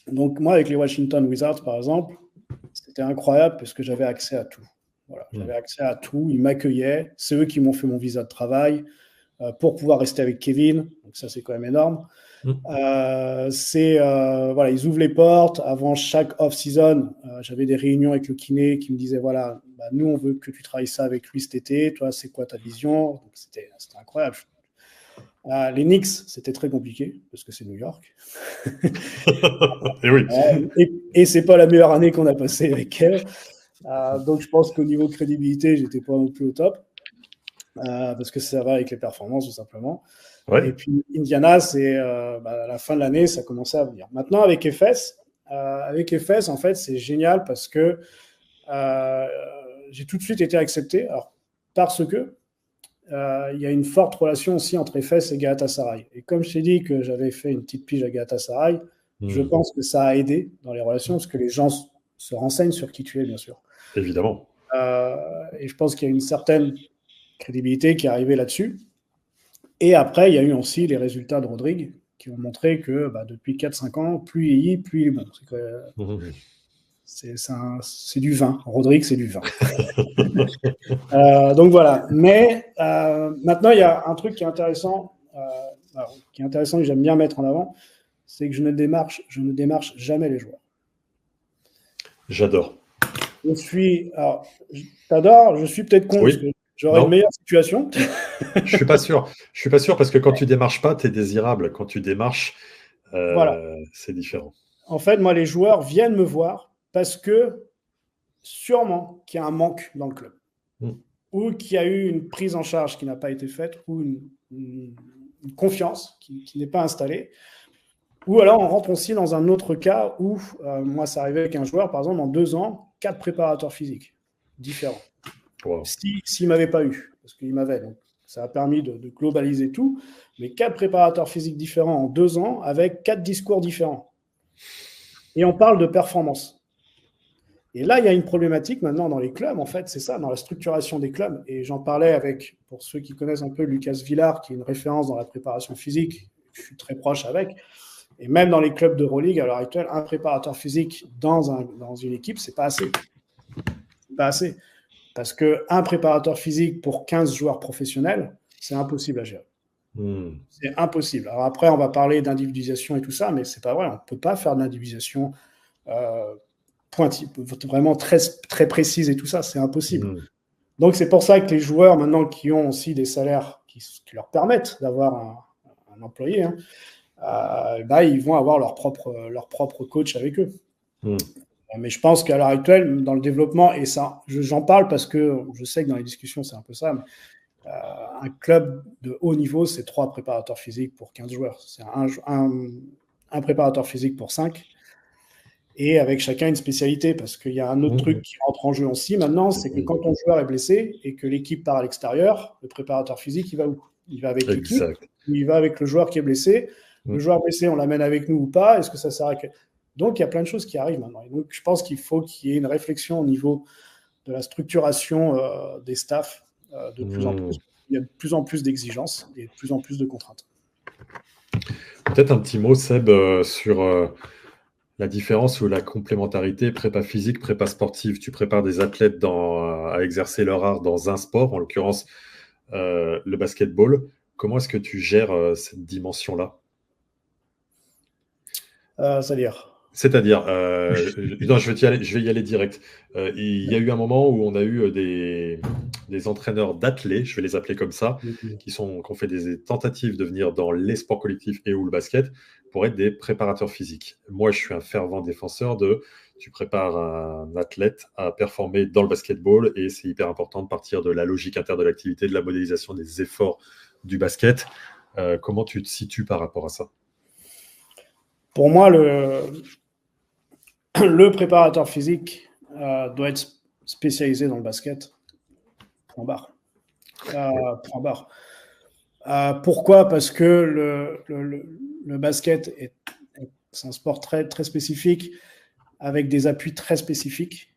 Donc, moi, avec les Washington Wizards, par exemple, c'était incroyable parce que j'avais accès à tout. Voilà, j'avais accès à tout. Ils m'accueillaient. C'est eux qui m'ont fait mon visa de travail pour pouvoir rester avec Kevin. Donc, ça, c'est quand même énorme. Voilà, ils ouvrent les portes avant chaque off-season. J'avais des réunions avec le kiné qui me disait voilà, nous on veut que tu travailles ça avec lui cet été. Toi, c'est quoi ta vision? Donc, c'était incroyable. Les Knicks, c'était très compliqué parce que c'est New York. Et oui. Et c'est pas la meilleure année qu'on a passée avec elle. Donc je pense qu'au niveau crédibilité, j'étais pas non plus au top parce que ça va avec les performances tout simplement. Ouais. Et puis Indiana, c'est à la fin de l'année, ça commençait à venir. Maintenant avec FS, en fait, c'est génial parce que j'ai tout de suite été accepté. Alors parce que il y a une forte relation aussi entre FS et Galatasaray. Et comme je t'ai dit que j'avais fait une petite pige à Galatasaray, je pense que ça a aidé dans les relations parce que les gens se renseignent sur qui tu es, bien sûr. Évidemment. Et je pense qu'il y a une certaine crédibilité qui est arrivée là-dessus. Et après, il y a eu aussi les résultats de Rodrigue qui ont montré que depuis 4-5 ans, plus il est, plus il est bon. C'est du vin. Rodrigue, c'est du vin. Donc voilà. Mais maintenant, il y a un truc qui est intéressant, que j'aime bien mettre en avant, c'est que je ne démarche jamais les joueurs. J'adore. T'adores, je suis peut-être con, parce que j'aurais une meilleure situation. Je suis pas sûr. Je suis pas sûr parce que quand tu démarches pas, tu es désirable. Quand tu démarches, voilà. C'est différent. En fait, moi, les joueurs viennent me voir parce que sûrement qu'il y a un manque dans le club. Ou qu'il y a eu une prise en charge qui n'a pas été faite, ou une confiance qui n'est pas installée. Ou alors on rentre aussi dans un autre cas où, moi ça arrivait avec un joueur, par exemple, en 2 ans, 4 préparateurs physiques différents. Wow. S'il ne m'avait pas eu, parce qu'il m'avait. Donc ça a permis de globaliser tout, mais 4 préparateurs physiques différents en 2 ans avec 4 discours différents. Et on parle de performance. Et là, il y a une problématique maintenant dans les clubs, en fait, c'est ça, dans la structuration des clubs. Et j'en parlais avec, pour ceux qui connaissent un peu, Lucas Villard, qui est une référence dans la préparation physique. Je suis très proche avec. Et même dans les clubs d'Euroleague, à l'heure actuelle, un préparateur physique dans une équipe, c'est pas assez. C'est pas assez. Parce qu'un préparateur physique pour 15 joueurs professionnels, c'est impossible à gérer. C'est impossible. Alors après, on va parler d'individualisation et tout ça, mais c'est pas vrai. On ne peut pas faire de l'individualisation vraiment très, très précise et tout ça, c'est impossible. Donc c'est pour ça que les joueurs maintenant qui ont aussi des salaires qui leur permettent d'avoir un employé, ils vont avoir leur propre coach avec eux. Mais je pense qu'à l'heure actuelle, dans le développement, et ça, j'en parle parce que je sais que dans les discussions, c'est un peu ça, mais, un club de haut niveau, c'est 3 préparateurs physiques pour 15 joueurs. C'est un préparateur physique pour 5, et avec chacun une spécialité, parce qu'il y a un autre truc qui rentre en jeu aussi maintenant, c'est que quand ton joueur est blessé et que l'équipe part à l'extérieur, le préparateur physique, il va où? Il va avec l'équipe, ou il va avec le joueur qui est blessé. Le joueur blessé, on l'amène avec nous ou pas? Est-ce que ça sert à quelque... Donc, il y a plein de choses qui arrivent maintenant. Et donc, je pense qu'il faut qu'il y ait une réflexion au niveau de la structuration des staffs de plus en plus. Il y a de plus en plus d'exigences et de plus en plus de contraintes. Peut-être un petit mot, Seb, sur la différence ou la complémentarité prépa physique, prépa sportive. Tu prépares des athlètes à exercer leur art dans un sport, en l'occurrence le basketball. Comment est-ce que tu gères cette dimension-là? C'est-à-dire, non, je vais y aller direct. Il y a eu un moment où on a eu des entraîneurs d'athlètes, je vais les appeler comme ça, qui ont fait des tentatives de venir dans les sports collectifs et ou le basket pour être des préparateurs physiques. Moi, je suis un fervent défenseur tu prépares un athlète à performer dans le basketball et c'est hyper important de partir de la logique interne de l'activité, de la modélisation des efforts du basket. Comment tu te situes par rapport à ça? Pour moi, le préparateur physique doit être spécialisé dans le basket. Point barre. Point barre. Pourquoi? Parce que le basket c'est un sport très, très spécifique avec des appuis très spécifiques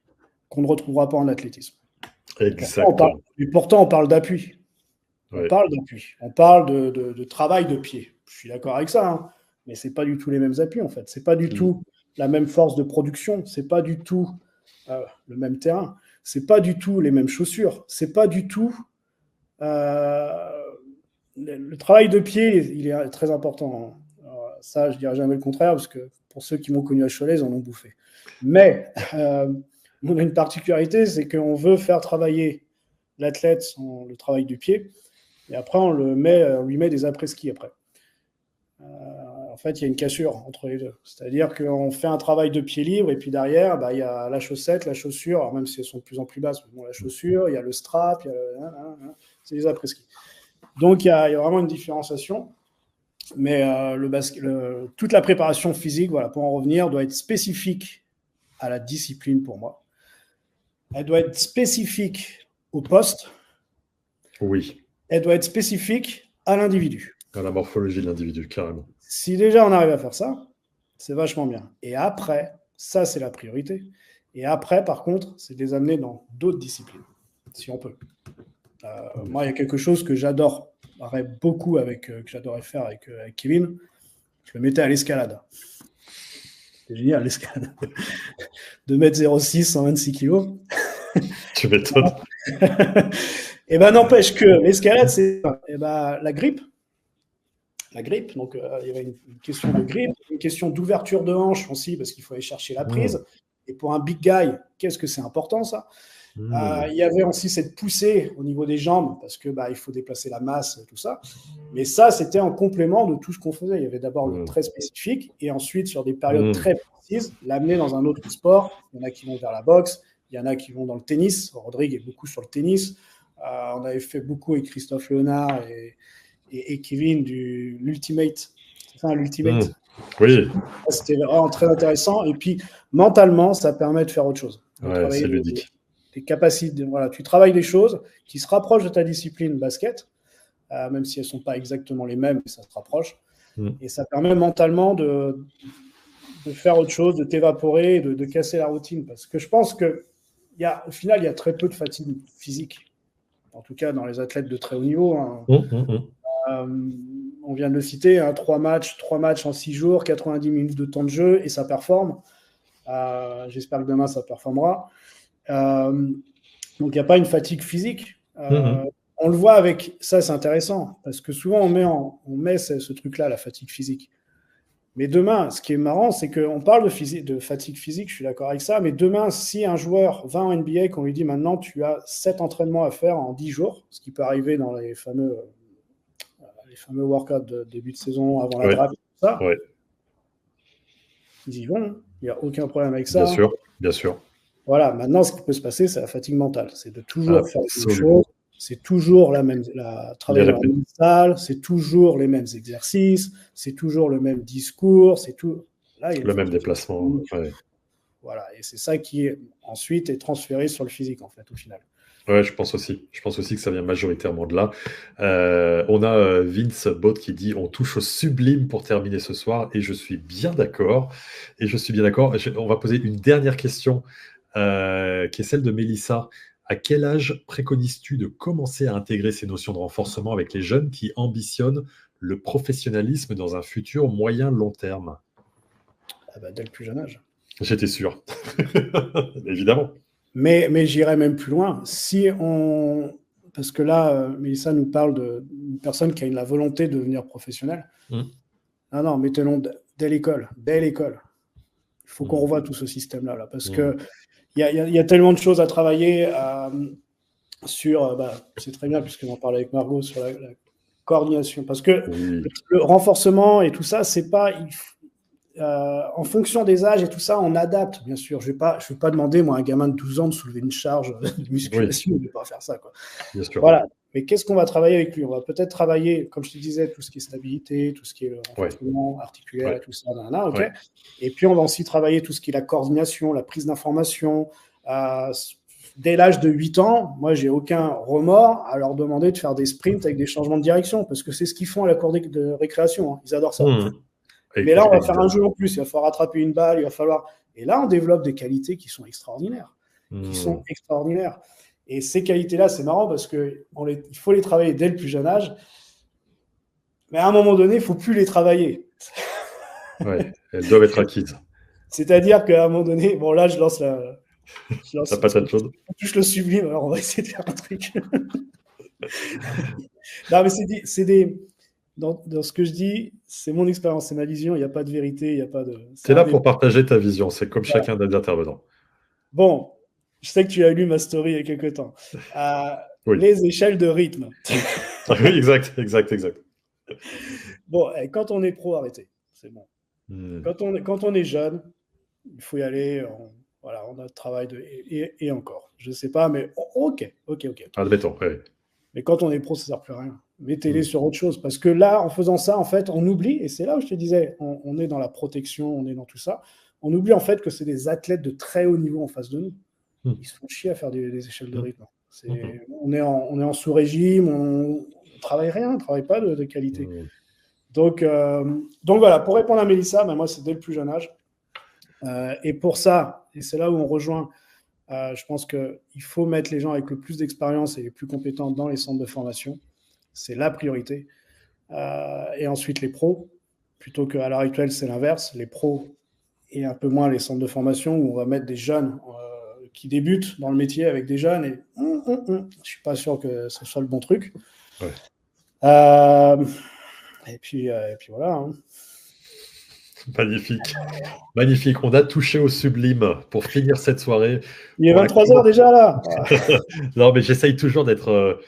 qu'on ne retrouvera pas en athlétisme. Exactement. Et pourtant, on parle d'appui. On parle d'appui. On parle de travail de pied. Je suis d'accord avec ça, hein, mais ce n'est pas du tout les mêmes appuis, en fait. Ce n'est pas du tout la même force de production. Ce n'est pas du tout le même terrain. Ce n'est pas du tout les mêmes chaussures. Ce n'est pas du tout... le travail de pied, il est très important. Alors, ça, je ne dirais jamais le contraire, parce que pour ceux qui m'ont connu à Cholet, ils en ont bouffé. Mais on a une particularité, c'est qu'on veut faire travailler l'athlète sur le travail du pied, et après, on lui met des après-ski après. En fait, il y a une cassure entre les deux. C'est-à-dire qu'on fait un travail de pied libre, et puis derrière, il y a la chaussette, la chaussure, alors même si elles sont de plus en plus basses, mais bon, la chaussure, il y a le strap, c'est les après-ski. Donc, il y a vraiment une différenciation. Mais toute la préparation physique, voilà, pour en revenir, doit être spécifique à la discipline pour moi. Elle doit être spécifique au poste. Oui. Elle doit être spécifique à l'individu. À la morphologie de l'individu, carrément. Si déjà on arrive à faire ça, c'est vachement bien. Et après, ça c'est la priorité. Et après, par contre, c'est de les amener dans d'autres disciplines, si on peut. Moi, il y a quelque chose que j'adorerais beaucoup que j'adorais faire avec Kevin. Je le mettais à l'escalade. C'est génial, l'escalade. 2,06 m, 126 kg. Tu m'étonnes. Et ben n'empêche que l'escalade, c'est la grippe. La grippe, donc il y avait une question de grippe, une question d'ouverture de hanche aussi, parce qu'il faut aller chercher la prise. Et pour un big guy, qu'est-ce que c'est important ça? Il y avait aussi cette poussée au niveau des jambes, parce que il faut déplacer la masse, tout ça. Mais ça, c'était en complément de tout ce qu'on faisait. Il y avait d'abord le très spécifique, et ensuite, sur des périodes très précises, l'amener dans un autre sport. Il y en a qui vont vers la boxe, il y en a qui vont dans le tennis. Rodrigue est beaucoup sur le tennis. On avait fait beaucoup avec Christophe Léonard et Kevin l'Ultimate. Enfin, l'Ultimate. Oui. C'était vraiment très intéressant. Et puis, mentalement, ça permet de faire autre chose. Ouais, c'est ludique. Tes capacités, voilà, tu travailles des choses qui se rapprochent de ta discipline basket, même si elles ne sont pas exactement les mêmes, mais ça se rapproche. Et ça permet mentalement de faire autre chose, de t'évaporer, de casser la routine. Parce que je pense qu'au final, il y a très peu de fatigue physique. En tout cas, dans les athlètes de très haut niveau. On vient de le citer, 3 matchs en 6 jours, 90 minutes de temps de jeu, et ça performe. J'espère que demain, ça performera. Donc, il n'y a pas une fatigue physique. On le voit avec... Ça, c'est intéressant, parce que souvent, on met ce truc-là, la fatigue physique. Mais demain, ce qui est marrant, c'est qu'on parle de fatigue physique, je suis d'accord avec ça, mais demain, si un joueur va en NBA, qu'on lui dit maintenant, tu as 7 entraînements à faire en 10 jours, ce qui peut arriver dans les fameux workouts de début de saison, avant la draft, tout ça, ils y vont. Il n'y a aucun problème avec Bien ça. sûr, bien sûr. Voilà, maintenant, ce qui peut se passer, c'est la fatigue mentale. C'est de toujours faire la même Absolument. chose. C'est toujours Les travailler dans la répé- même salle, c'est toujours les mêmes exercices, c'est toujours le même discours, c'est tout. Là, il y a une le même fatigue déplacement. physique. Ouais. Voilà, et c'est ça qui ensuite est transféré sur le physique, en fait, au final. Ouais, je pense aussi. Je pense aussi que ça vient majoritairement de là. On a Vince Bott qui dit on touche au sublime pour terminer ce soir, et je suis bien d'accord. Et je suis bien d'accord. On va poser une dernière question qui est celle de Mélissa. À quel âge préconises-tu de commencer à intégrer ces notions de renforcement avec les jeunes qui ambitionnent le professionnalisme dans un futur moyen-long terme? Ah bah, dès le plus jeune âge. J'étais sûr. Évidemment. Mais j'irais même plus loin. Parce que là, Mélissa nous parle d'une personne qui a la volonté de devenir professionnelle. Mm. Non, non, mettons dès l'école. Dès l'école. Il faut qu'on Mm. revoie tout ce système-là. Là, parce Mm. qu'il y a tellement de choses à travailler sur. C'est très bien, puisque j'en parlais avec Margot, sur la coordination. Parce que Oui. le renforcement et tout ça, c'est pas. En fonction des âges et tout ça, on adapte, bien sûr. Je vais pas demander, moi, à un gamin de 12 ans de soulever une charge de Oui, musculation. Je ne vais pas faire ça, quoi. bien sûr. Voilà. Mais qu'est-ce qu'on va travailler avec lui? On va peut-être travailler, comme je te disais, tout ce qui est stabilité, tout ce qui est le Ouais, renforcement articulaire ouais, et tout ça. Nanana, ok. ouais. Et puis, on va aussi travailler tout ce qui est la coordination, la prise d'information. Euh, Dès l'âge de 8 ans, moi, j'ai aucun remords à leur demander de faire des sprints avec des changements de direction, parce que c'est ce qu'ils font à la cour de récréation. Hein. Ils adorent ça. Mm. Mais là, on va faire un Évidemment. jeu en plus. Il va falloir attraper une balle, il va falloir. Et là, on développe des qualités qui sont extraordinaires. Qui sont Mm. extraordinaires. Et ces qualités-là, c'est marrant parce qu'il faut les travailler dès le plus jeune âge. Mais à un moment donné, il ne faut plus les travailler. Ouais, elles doivent être acquises. C'est-à-dire qu'à un moment donné, bon là, je lance La patate chaude. on touche le sublime, alors on va essayer de faire un truc. Non, mais dans ce que je dis, c'est mon expérience, c'est ma vision, il n'y a pas de vérité, il n'y a pas de. C'est Tu es un là débat. pour partager ta vision, c'est comme Voilà. chacun des intervenants. Bon, je sais que tu as lu ma story il y a quelque temps. Oui. Les échelles de rythme. Oui, exact, exact, exact. Bon, quand on est pro, arrêtez. C'est bon. Mm. Quand on est jeune, il faut y aller. Voilà, on a le travail et encore. Je ne sais pas, mais ok. Admettons, ouais. Mais quand on est pro, ça ne sert plus à rien. Mettez-les Mm. sur autre chose. Parce que là, en faisant ça, en fait, on oublie, et c'est là où je te disais, on est dans la protection, on est dans tout ça. On oublie en fait que c'est des athlètes de très haut niveau en face de nous. Mm. Ils se font chier à faire des échelles de Mm. rythme. Mm. On est en sous-régime, on ne travaille rien, on ne travaille pas de qualité. Mm. Donc voilà, pour répondre à Mélissa, moi, c'est dès le plus jeune âge. Et pour ça, et c'est là où on rejoint, je pense qu'il faut mettre les gens avec le plus d'expérience et les plus compétents dans les centres de formation. C'est la priorité. Et ensuite, les pros, plutôt qu'à l'heure actuelle, c'est l'inverse. Les pros et un peu moins les centres de formation où on va mettre des jeunes qui débutent dans le métier avec des jeunes et je ne suis pas sûr que ce soit le bon truc. Ouais. Et puis voilà. Hein. Magnifique. Magnifique. On a touché au sublime pour finir cette soirée. Il est 23h déjà là. Non, mais j'essaye toujours d'être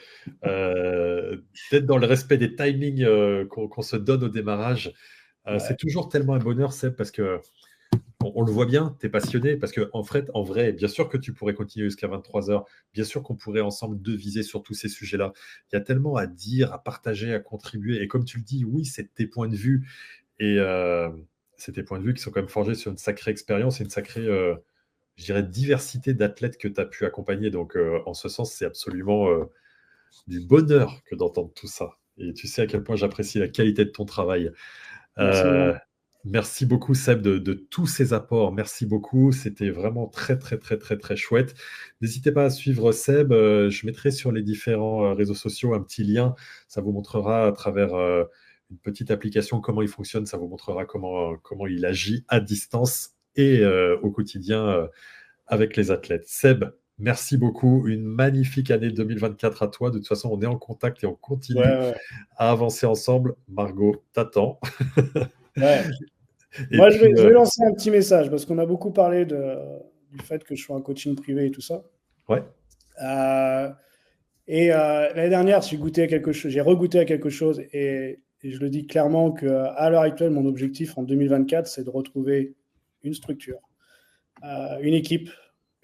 dans le respect des timings qu'on se donne au démarrage. Ouais. C'est toujours tellement un bonheur, Seb, parce que on le voit bien, tu es passionné, parce que en vrai, bien sûr que tu pourrais continuer jusqu'à 23h, bien sûr qu'on pourrait ensemble deviser sur tous ces sujets-là. Il y a tellement à dire, à partager, à contribuer. Et comme tu le dis, oui, c'est tes points de vue. Et c'est tes points de vue qui sont quand même forgés sur une sacrée expérience et une sacrée, je dirais, diversité d'athlètes que tu as pu accompagner. Donc, en ce sens, c'est absolument du bonheur que d'entendre tout ça. Et tu sais à quel point j'apprécie la qualité de ton travail. Merci. Merci beaucoup, Seb, de tous ces apports. Merci beaucoup. C'était vraiment très, très, très, très, très chouette. N'hésitez pas à suivre Seb. Je mettrai sur les différents réseaux sociaux un petit lien. Ça vous montrera à travers une petite application comment il fonctionne. Ça vous montrera comment il agit à distance et au quotidien avec les athlètes. Seb, merci beaucoup. Une magnifique année 2024 à toi. De toute façon, on est en contact et on continue à avancer ensemble. Margot, t'attends. Ouais. Moi, je vais lancer un petit message parce qu'on a beaucoup parlé du fait que je sois un coaching privé et tout ça. Ouais. L'année dernière, j'ai regoûté à quelque chose et je le dis clairement qu'à l'heure actuelle, mon objectif en 2024, c'est de retrouver une structure, une équipe.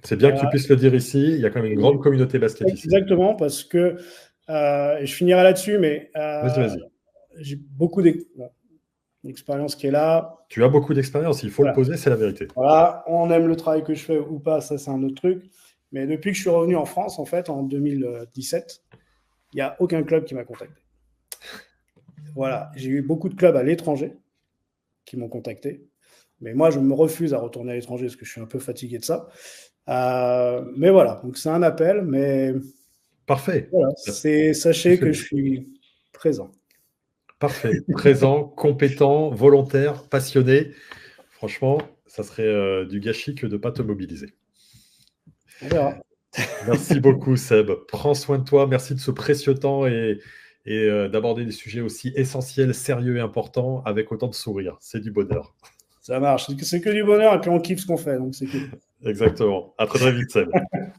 C'est bien que tu puisses le dire ici. Il y a quand même une grande communauté basket ici. Exactement, parce que, et je finirai là-dessus, mais Vas-y. j'ai beaucoup d'expérience qui est là. Tu as beaucoup d'expérience, il faut le poser, c'est la vérité. Voilà, on aime le travail que je fais ou pas, ça c'est un autre truc. Mais depuis que je suis revenu en France, en fait, en 2017, il n'y a aucun club qui m'a contacté. Voilà, j'ai eu beaucoup de clubs à l'étranger qui m'ont contacté. Mais moi, je me refuse à retourner à l'étranger parce que je suis un peu fatigué de ça. Mais voilà, donc c'est un appel, mais Parfait. Voilà, sachez que je suis présent. Parfait. Présent, compétent, volontaire, passionné. Franchement, ça serait du gâchis que de ne pas te mobiliser. On verra. Merci beaucoup, Seb. Prends soin de toi. Merci de ce précieux temps et d'aborder des sujets aussi essentiels, sérieux et importants avec autant de sourire. C'est du bonheur. Ça marche. C'est que du bonheur et puis on kiffe ce qu'on fait, donc c'est cool. Exactement. À très vite, Seb.